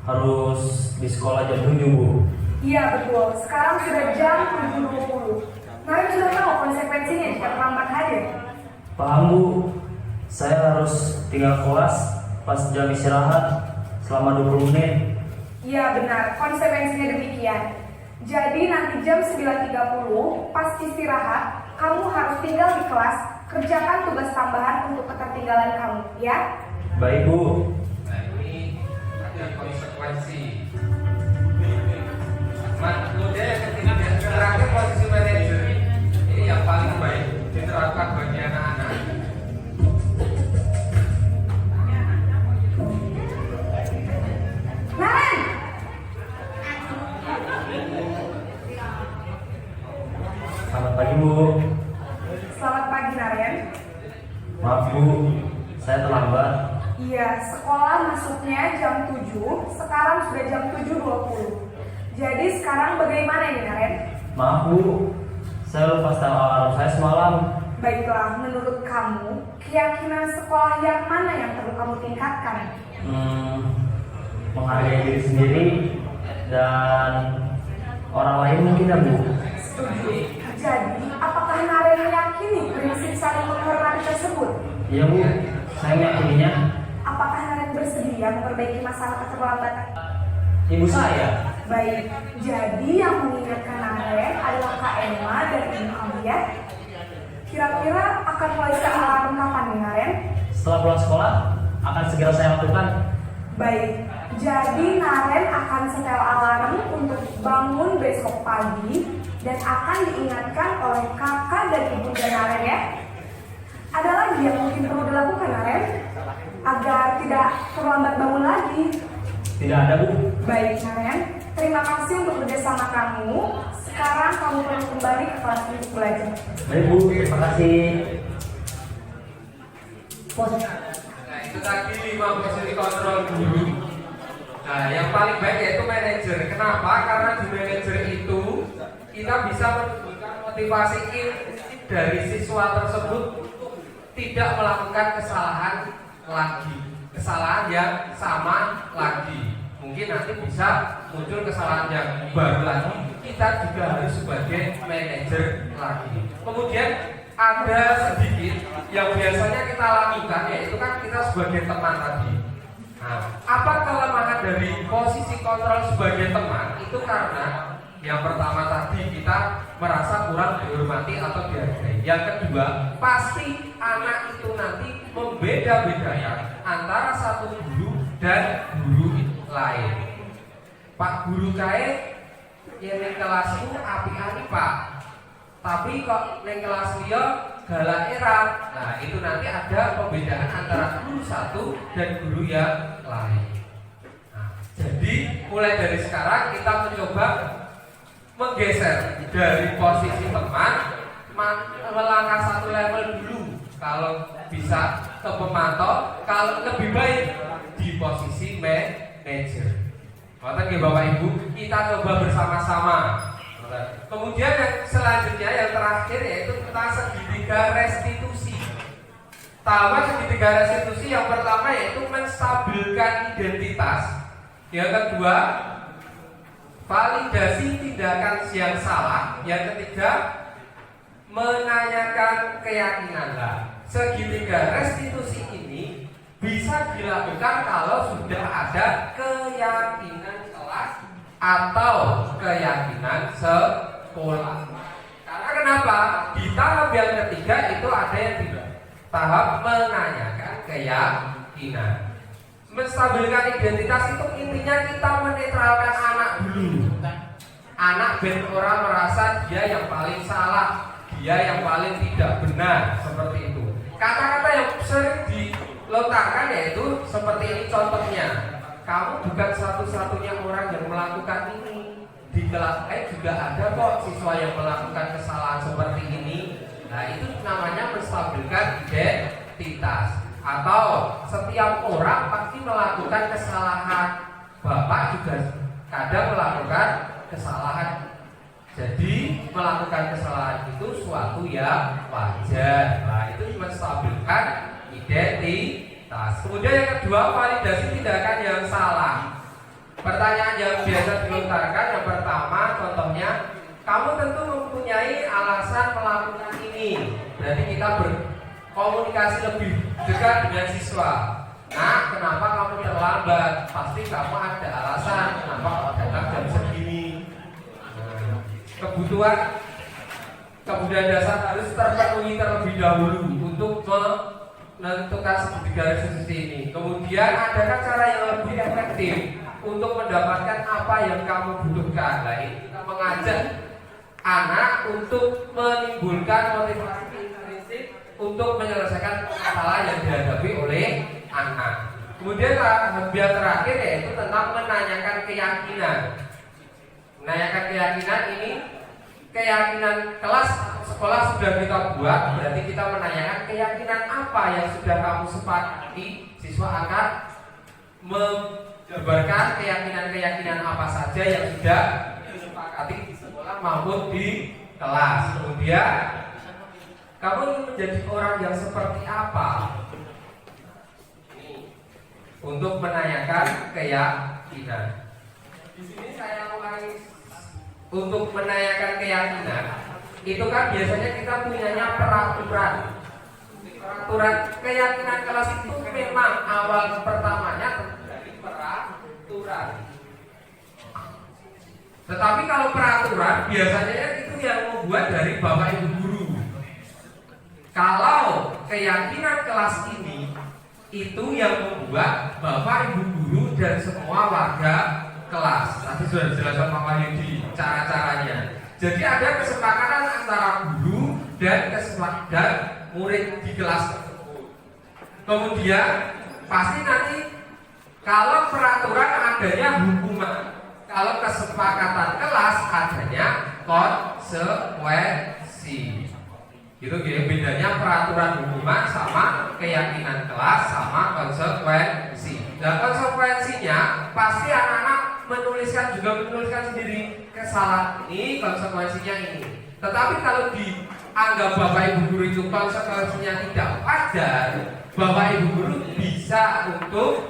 harus di sekolah jam 7 Bu. Iya betul, sekarang sudah jam 7.20. Naren sudah tahu konsekuensinya jika terlambat hadir. Paham Bu, saya harus tinggal kelas pas jam istirahat selama 20 menit. Iya benar, konsekuensinya demikian. Jadi nanti jam 9.30 pas istirahat, kamu harus tinggal di kelas, kerjakan tugas tambahan untuk ketertinggalan kamu, ya? Baik Bu. Nah ini ada konsekuensi. Kemudian yang ketiga, terakhir posisi manajer. Ini yang paling baik diterapkan bagi anak-anak. Naren, Selamat pagi Bu. selamat pagi Naren. Maaf Bu, saya terlambat. Iya, sekolah masuknya jam 7, sekarang sudah jam 7.20. Jadi sekarang bagaimana ini Naren? Maaf Bu, saya lupa setel alarm saya semalam. Baiklah, menurut kamu, keyakinan sekolah yang mana yang perlu kamu tingkatkan? Menghargai diri sendiri dan orang lain mungkin ya Bu. Setuju. Jadi, apakah Naren meyakini prinsip saling menghormati tersebut? Iya Bu, saya meyakininya. Apakah Naren bersedia memperbaiki masalah keterlambatan? Ibu saya. Baik, jadi yang mengingatkan Naren adalah Kak Emma dan Ibu kamu ya. Kira-kira akan mulai setel alarm kapan nih Naren? Setelah pulang sekolah akan segera saya lakukan. Baik, jadi Naren akan setel alarm untuk bangun besok pagi dan akan diingatkan oleh kakak dan ibu Naren ya. Ada lagi yang mungkin perlu dilakukan Naren agar tidak terlambat bangun lagi. Tidak ada Bu. Baik Naren, terima kasih untuk kerjasama kamu. Sekarang kamu perlu kembali ke kelas untuk belajar. Baik Bu, terima kasih. Nah itu tadi 5 posisi kontrol guru. Nah yang paling baik yaitu manajer. Kenapa? Karena di manajer itu kita bisa menunjukkan motivasi inti dari siswa tersebut tidak melakukan kesalahan lagi, kesalahan yang sama lagi. Mungkin nanti bisa muncul kesalahan yang baru lagi. Kita juga harus sebagai manajer lagi. Kemudian ada sedikit yang biasanya kita lakukan, yaitu kan kita sebagai teman tadi. Nah, apa kelemahan dari posisi kontrol sebagai teman? Itu karena yang pertama tadi kita merasa kurang dihormati atau dihargai. Yang kedua, pasti anak itu nanti membeda-bedakan antara satu guru dan guru lain. Pak guru kae yang di kelas itu api-api Pak, tapi kok di kelas dia galak era. Nah itu nanti ada pembedaan antara guru satu dan guru yang lain. Nah, jadi mulai dari sekarang kita mencoba menggeser dari posisi teman, melangkah satu level dulu. Kalau bisa ke pemantau, kalau lebih baik di posisi manajer. Maka Bapak Ibu, kita coba bersama-sama. Kemudian yang selanjutnya, yang terakhir yaitu tentang segitiga restitusi. Tahapan segitiga restitusi yang pertama yaitu menstabilkan identitas. Yang kedua, validasi tindakan yang salah. Yang ketiga, menanyakan keyakinan. Segitiga restitusi ini bisa dilakukan kalau sudah ada keyakinan kelas atau keyakinan sekolah. Karena kenapa? Di tahap yang ketiga itu ada yang tidak. Tahap menanyakan keyakinan. Menstabilkan identitas itu intinya kita menetralkan anak dulu. Anak ben orang merasa dia yang paling salah, dia yang paling tidak benar, seperti itu. Kata-kata yang sering dilontarkan yaitu seperti ini contohnya. Kamu bukan satu-satunya orang yang melakukan ini. Di kelas lain juga ada kok siswa yang melakukan kesalahan seperti ini. Nah itu namanya menstabilkan identitas. Atau setiap orang pasti melakukan kesalahan. Bapak juga kadang melakukan kesalahan. Jadi melakukan kesalahan itu suatu yang wajar. Nah itu menstabilkan identitas. Kemudian yang kedua, validasi tindakan yang salah. Pertanyaan yang biasa dilontarkan yang pertama, contohnya, kamu tentu mempunyai alasan melakukan ini. Berarti kita berkomunikasi lebih dekat dengan siswa. Nah, kenapa kamu terlambat? Pasti kamu ada alasan. Kenapa kamu datang jam segini? Kebutuhan dasar harus terpenuhi terlebih dahulu untuk menentukan segitiga restitusi ini. Kemudian adakah cara yang lebih efektif untuk mendapatkan apa yang kamu butuhkan? Nah, ini kita mengajak anak untuk menimbulkan motivasi intrinsik untuk menyelesaikan masalah yang dihadapi oleh anak. Kemudian yang terakhir yaitu tentang menanyakan keyakinan. Menanyakan keyakinan ini, keyakinan kelas sekolah sudah kita buat, berarti kita menanyakan keyakinan apa yang sudah kamu sepakati. Siswa akan menjabarkan keyakinan-keyakinan apa saja yang sudah disepakati di sekolah maupun di kelas. Kemudian kamu ingin menjadi orang yang seperti apa? Untuk menanyakan keyakinan. Di sini saya mulai untuk menanyakan keyakinan. Itu kan biasanya kita punyanya peraturan. Peraturan keyakinan kelas itu memang awal pertamanya dari peraturan. Tetapi kalau peraturan biasanya itu yang membuat dari bapak ibu guru. Kalau keyakinan kelas ini itu yang membuat bapak ibu guru dan semua warga kelas. Tadi sudah dijelaskan Pak Wahyudi cara-caranya. Jadi ada kesepakatan antara guru dan murid di kelas tersebut. Kemudian pasti nanti kalau peraturan adanya hukuman, kalau kesepakatan kelas adanya konsekuensi. Itu bedanya peraturan hukuman sama keyakinan kelas sama konsekuensi. Dan konsekuensinya pasti anak-anak menuliskan sendiri kesalahan ini, konsekuensinya ini. Tetapi kalau di anggap Bapak Ibu guru itu konsekuensinya tidak wajar, Bapak Ibu guru bisa untuk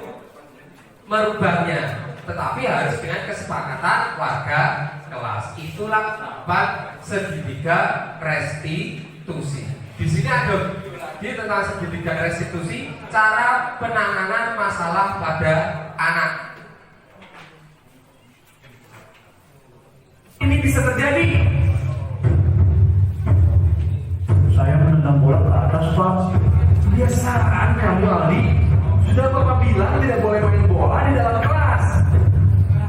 merubahnya, tetapi harus dengan kesepakatan warga kelas. Itulah bab segitiga restitusi. Di sini ada di tentang segitiga restitusi, cara penanganan masalah pada anak. Ini bisa terjadi. Saya menendang bola ke atas, Pak. Kebiasaan kamu, Aldi. Sudah Bapak bilang tidak boleh main bola di dalam kelas.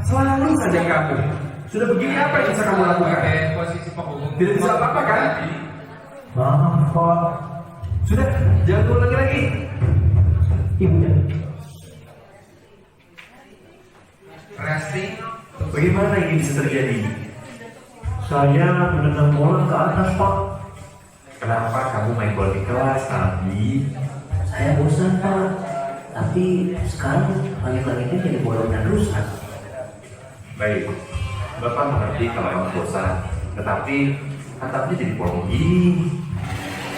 Selalu saja kamu. Sudah begini apa yang bisa kamu lakukan? Posisi penghubung Tidak bisa apa-apa kan? Maaf, Pak. Sudah, jangan ulangi lagi. Ibunya. Resti, Bagaimana ini bisa terjadi? Saya menendang bola ke atas, Pak. Kenapa kamu main bola di kelas, Aldi? Saya bosan, Pak. Tapi sekarang langit-langitnya jadi bolong dan rusak. Baik, Bapak mengerti kalau kamu bosan. Tetapi atapnya jadi bolong gini.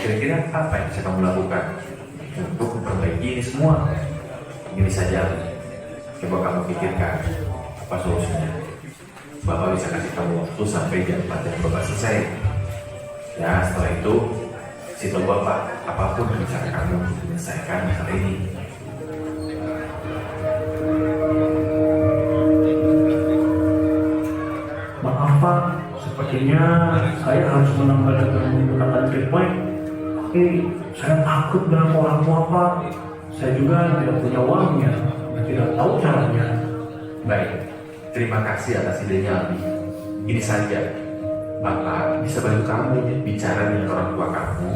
Kira-kira apa yang bisa kamu lakukan untuk memperbaiki ini semua? Ini saja, coba kamu pikirkan apa solusinya. Bapak bisa kasih kamu waktu sampai jam 4 dan Bapak selesai. Ya, setelah itu kasih tahu Bapak apapun yang bisa kamu menyelesaikan masalah ini. Maaf Pak, sepertinya saya harus menambah dengan menggunakan tripwire. Saya takut dengan orang tua Pak. Saya juga tidak punya uangnya, tidak tahu caranya. Baik, terima kasih atas idenya Aldi. Gini saja, Bapak bisa bantu kamu bicara dengan orang tua kamu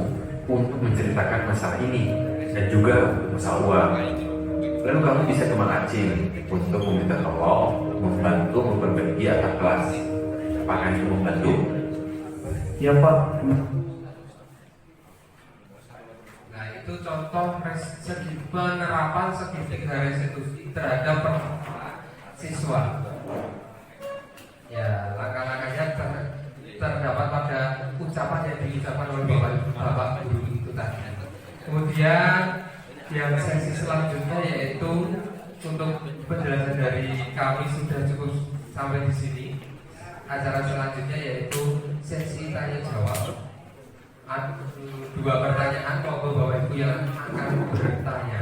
untuk menceritakan masalah ini dan juga masalah uang. Lalu kamu bisa ke Mang Acing untuk meminta tolong membantu memperbaiki atap kelas. Apakah itu membantu? Ya Pak. nah itu contoh penerapan segitiga restitusi terhadap permasalahan siswa. Ya, langkah-langkahnya terdapat pada ucapan yang diucapkan oleh Bapak Guru itu tadi. Kemudian yang sesi selanjutnya yaitu untuk penjelasan dari kami sudah cukup sampai di sini. Acara selanjutnya yaitu sesi tanya jawab. Dua pertanyaan kelompok Bapak Ibu yang akan bertanya.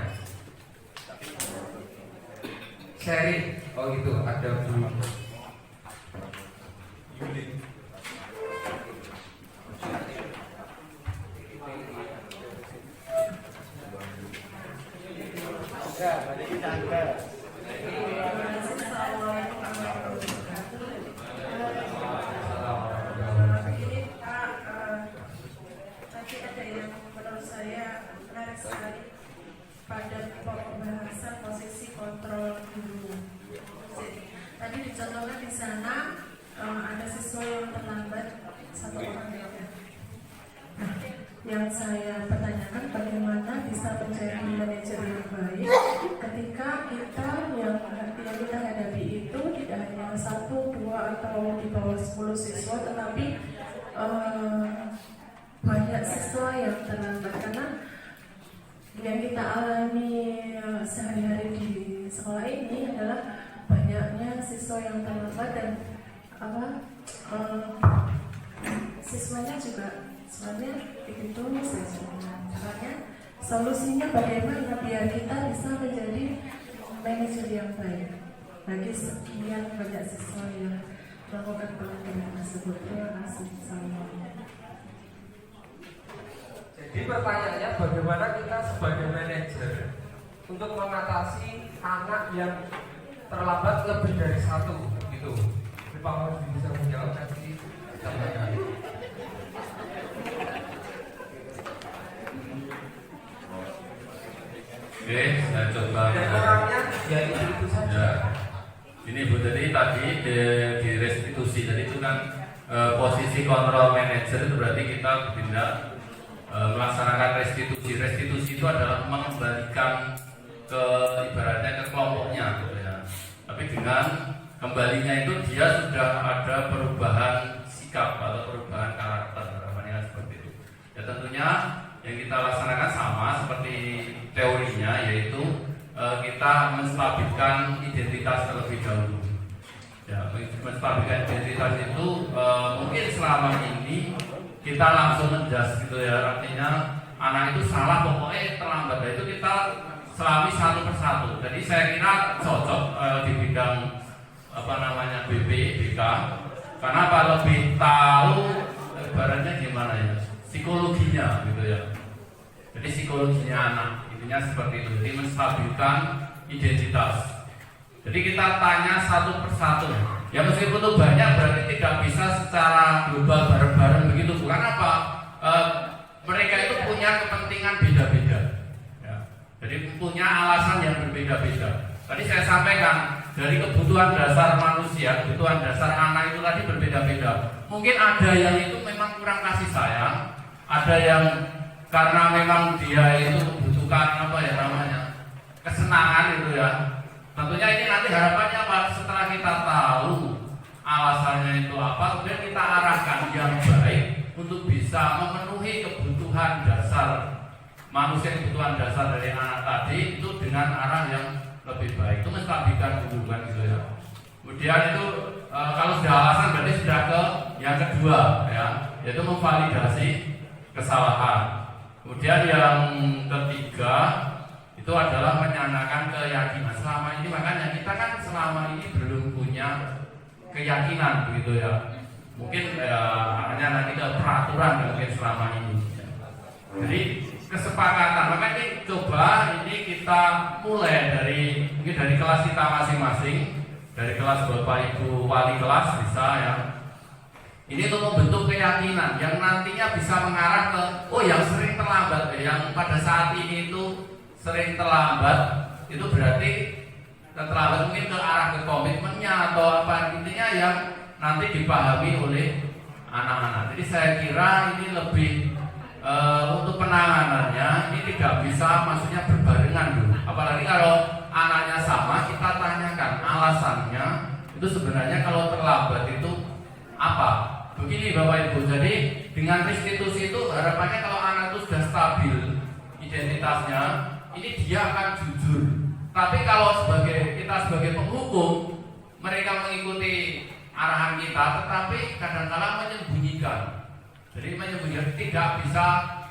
Sharing, oh itu ada Bu Yuli. Tadi ada yang menurut saya menarik sekali pada pokok bahasan posisi kontrol guru. Tadi dicontohkan di sana ada siswa yang terlambat satu orang ya. Nah, yang saya pertanyakan bagaimana bisa menjadi manajer yang baik ketika kita yang kita hadapi itu tidak hanya 1, 2 atau di bawah 10 siswa, tetapi banyak siswa yang terlambat, karena yang kita alami sehari-hari di sekolah ini adalah banyaknya siswa yang terlambat dan siswanya juga sebenarnya begitu saja. Makanya solusinya bagaimana biar kita bisa menjadi manajer yang baik bagi sekian banyak siswa yang melakukan pelanggaran tersebut. Terima kasih. Jadi pertanyaannya bagaimana kita sebagai manajer untuk mengatasi anak yang terlambat lebih dari 1 gitu. Pak harus bisa menjawab nanti tambahkan. Oke, saya coba. Dan orangnya ya itu saja. Ya. Ini Bu, jadi tadi di restitusi, jadi itu kan posisi kontrol manager itu berarti kita bertindak melaksanakan restitusi. Restitusi itu adalah mengembalikan ke ibaratnya ke kelompoknya, gitu ya. Tapi dengan kembalinya itu dia sudah ada perubahan sikap atau perubahan karakter, namanya seperti itu. kita laksanakan sama seperti teorinya, yaitu kita menstabilkan identitas terlebih dahulu. Ya, menstabilkan identitas itu mungkin selama ini kita langsung menjas gitu ya, artinya anak itu salah pokoknya terlambat, itu kita selami satu persatu. Jadi saya kira cocok di bidang BP, BK, karena apa, lebih tahu ibaratnya gimana ya, psikologinya gitu ya. Jadi psikologinya anak, intinya seperti itu. Jadi menstabilkan identitas. Jadi kita tanya satu persatu. Ya meskipun itu banyak, berarti tidak bisa secara global bareng-bareng begitu. Bukan apa? Mereka itu punya kepentingan beda-beda. Ya. Jadi punya alasan yang berbeda-beda. Tadi saya sampaikan dari kebutuhan dasar manusia, kebutuhan dasar anak itu tadi berbeda-beda. Mungkin ada yang itu memang kurang kasih sayang, ada yang karena memang dia itu membutuhkan kesenangan itu ya. Tentunya ini nanti harapannya apa? Setelah kita tahu alasannya itu apa, kemudian kita arahkan yang baik untuk bisa memenuhi kebutuhan dasar manusia, kebutuhan dasar dari anak tadi itu dengan arah yang lebih baik. Itu menstabilkan hubungan gitu ya. Kemudian itu kalau sudah alasan berarti sudah ke yang kedua ya, yaitu memvalidasi kesalahan. Kemudian yang ketiga itu adalah menyanakan keyakinan. Selama ini makanya kita kan selama ini belum punya keyakinan begitu ya. Mungkin hanya nanti ke peraturan mungkin selama ini. Jadi kesepakatan, makanya coba ini kita mulai mungkin dari kelas kita masing-masing, dari kelas Bapak Ibu wali kelas bisa ya. Ini untuk membentuk keyakinan yang nantinya bisa mengarah ke yang sering terlambat, yang pada saat ini itu sering terlambat, itu berarti terlambat mungkin ke arah ke komitmennya atau apa, intinya yang nanti dipahami oleh anak-anak. Jadi saya kira ini lebih untuk penanganannya ini tidak bisa maksudnya berbarengan dulu. Apalagi kalau anaknya sama, kita tanyakan alasannya itu sebenarnya kalau terlambat itu apa. Begini Bapak Ibu, jadi dengan restitusi itu harapannya kalau anak itu sudah stabil identitasnya, ini dia akan jujur. Tapi kalau kita sebagai penghukum, mereka mengikuti arahan kita, tetapi kadang-kadang menyembunyikan. Jadi menyembunyikan, tidak bisa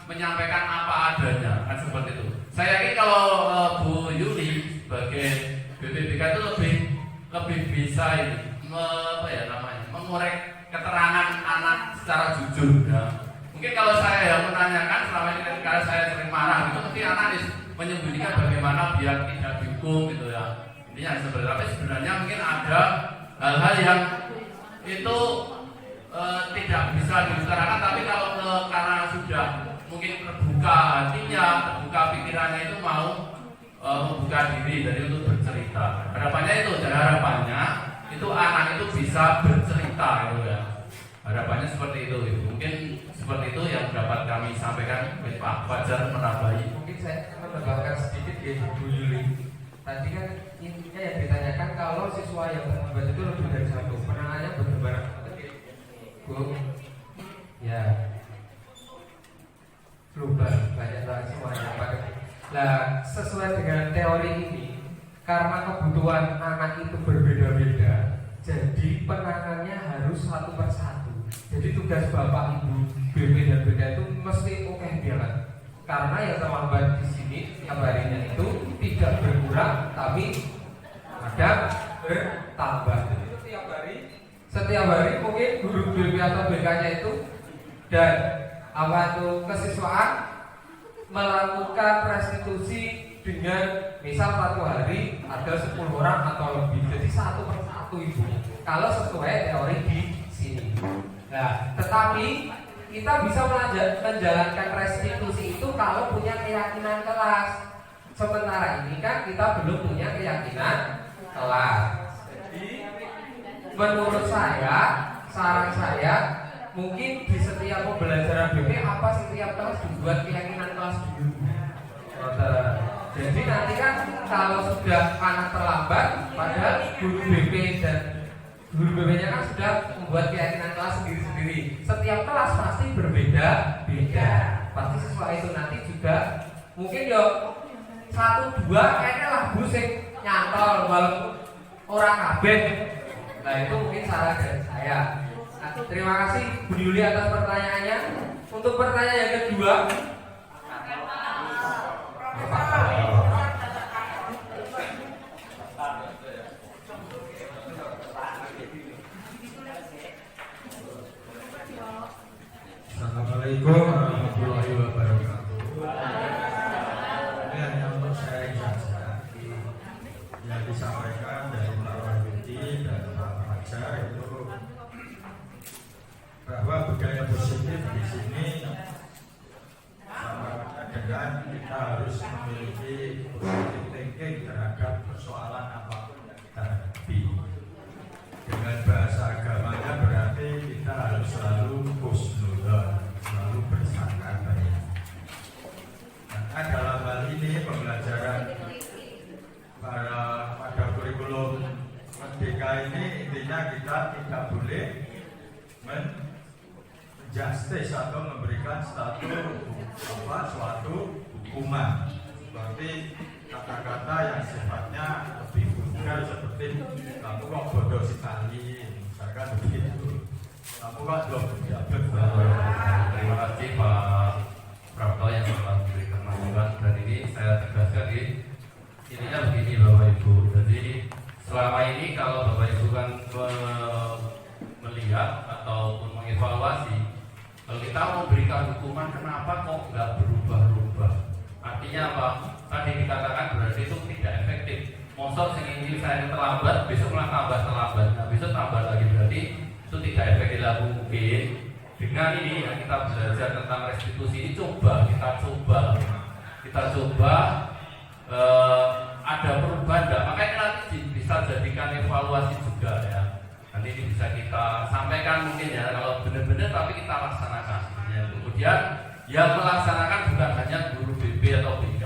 menyampaikan apa adanya, kan seperti itu. Saya yakin kalau Bu Yuli sebagai BPBK itu lebih bisa ini, mengorek keterangan anak secara jujur. Ya. Mungkin kalau saya yang menanyakan selama ini ketika saya sering marah, itu mesti anak menyembunyikan bagaimana biar tidak dihukum gitu ya. Intinya seperti itu. Tapi sebenarnya mungkin ada hal-hal yang itu tidak bisa diutarakan, tapi kalau karena sudah mungkin terbuka hatinya, terbuka pikirannya, itu mau membuka diri dari untuk bercerita. Harapannya itu, harapannya itu anak itu bisa bercerita gitu ya. Harapannya seperti itu. Mungkin seperti itu yang dapat kami sampaikan. Pak Fajar menambahi. Mungkin saya menambahkan sedikit ya Bu Yuli. Tadi kan intinya yang ditanyakan kalau siswa yang terlambat itu lebih dari satu, penanganannya bagaimana? Bu, ya global banyak banget semuanya. Nah, sesuai dengan teori ini, karena kebutuhan anak itu berbeda-beda, jadi penanganannya harus satu persatu. Jadi tugas Bapak Ibu BP dan BK itu mesti jalan. Karena yang terlambat di sini setiap harinya itu tidak berkurang, tapi ada bertambah. Jadi setiap hari mungkin guru BP atau BK-nya itu dan kesiswaan melakukan restitusi dengan misal satu hari ada 10 orang atau lebih, jadi satu persatu Ibu. Kalau sesuai teori di sini. Nah, tetapi kita bisa menjalankan restitusi itu kalau punya keyakinan kelas. Sementara ini kan kita belum punya keyakinan kelas. Jadi menurut saya, saran saya, mungkin di setiap pembelajaran BP apa setiap kelas dibuat keyakinan kelas dulu. Jadi nanti kan kalau sudah anak terlambat, padahal guru BP dan guru BP-nya kan sudah membuat keyakinan kelas sendiri-sendiri. Setiap kelas pasti berbeda-beda. pasti siswa itu nanti juga mungkin yo 1-2 kayaknya lah busik nyantol walaupun orang kabeh. Nah itu mungkin salah dari saya. Nah, terima kasih Bu Yuli atas pertanyaannya. Untuk pertanyaan yang kedua, Assalamualaikum warahmatullahi wabarakatuh. Ini hanya untuk sharing saja yang disampaikan dari Pak Wahyudi dan Pak Fajar itu bahwa budaya positif di sini sama dengan kita harus memiliki positive thinking terhadap persoalan apapun yang kita hadapi. Dengan bahasa agamanya berarti kita harus selalu husnuzon, selalu bersangka baik. Karena dalam hal ini pembelajaran pada kurikulum Merdeka ini intinya kita tidak boleh menjustice atau memberikan suatu hukuman seperti kata-kata yang sifatnya lebih vulgar seperti kamu kok bodoh sekali, misalkan begitu. Kamu kok belum jabat. Terima kasih Pak Prapto yang telah memberikan masukan, dan ini saya tegaskan intinya begini Bapak Ibu. Jadi selama ini kalau Bapak Ibu kan melihat ataupun mengevaluasi, kalau kita mau berikan hukuman kenapa kok nggak berubah-ubah? Artinya apa? Tadi dikatakan berarti itu tidak efektif. Mosok ini saya terlambat, besok malah tambah terlambat, nah besok tambah lagi, berarti itu tidak efektif. Lalu mungkin dengan ini yang kita belajar tentang restitusi ini kita coba ada perubahan enggak? Makanya nanti bisa jadikan evaluasi juga ya. Nanti ini bisa kita sampaikan mungkin ya, kalau benar-benar tapi kita laksanakan. Ya. Kemudian yang melaksanakan bukan hanya guru BB atau BK.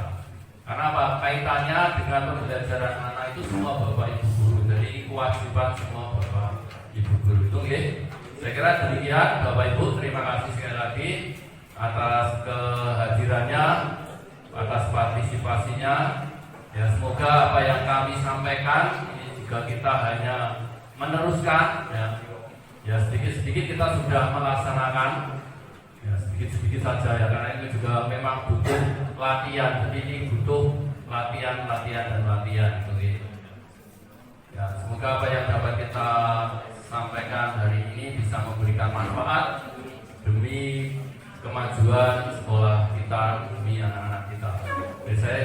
Karena apa? Kaitannya dengan pembelajaran anak itu semua Bapak Ibu guru. Jadi ini kewajiban semua Bapak Ibu guru itu ya. Saya kira demikian Bapak Ibu, terima kasih sekali lagi atas kehadirannya, atas partisipasinya. Ya, semoga apa yang kami sampaikan ini juga kita hanya meneruskan ya sedikit-sedikit kita sudah melaksanakan ya sedikit-sedikit saja ya, karena ini juga memang butuh latihan. Jadi ini butuh latihan gitu. Ya, semoga apa yang dapat kita sampaikan hari ini bisa memberikan manfaat demi kemajuan sekolah kita, demi anak-anak kita. Jadi saya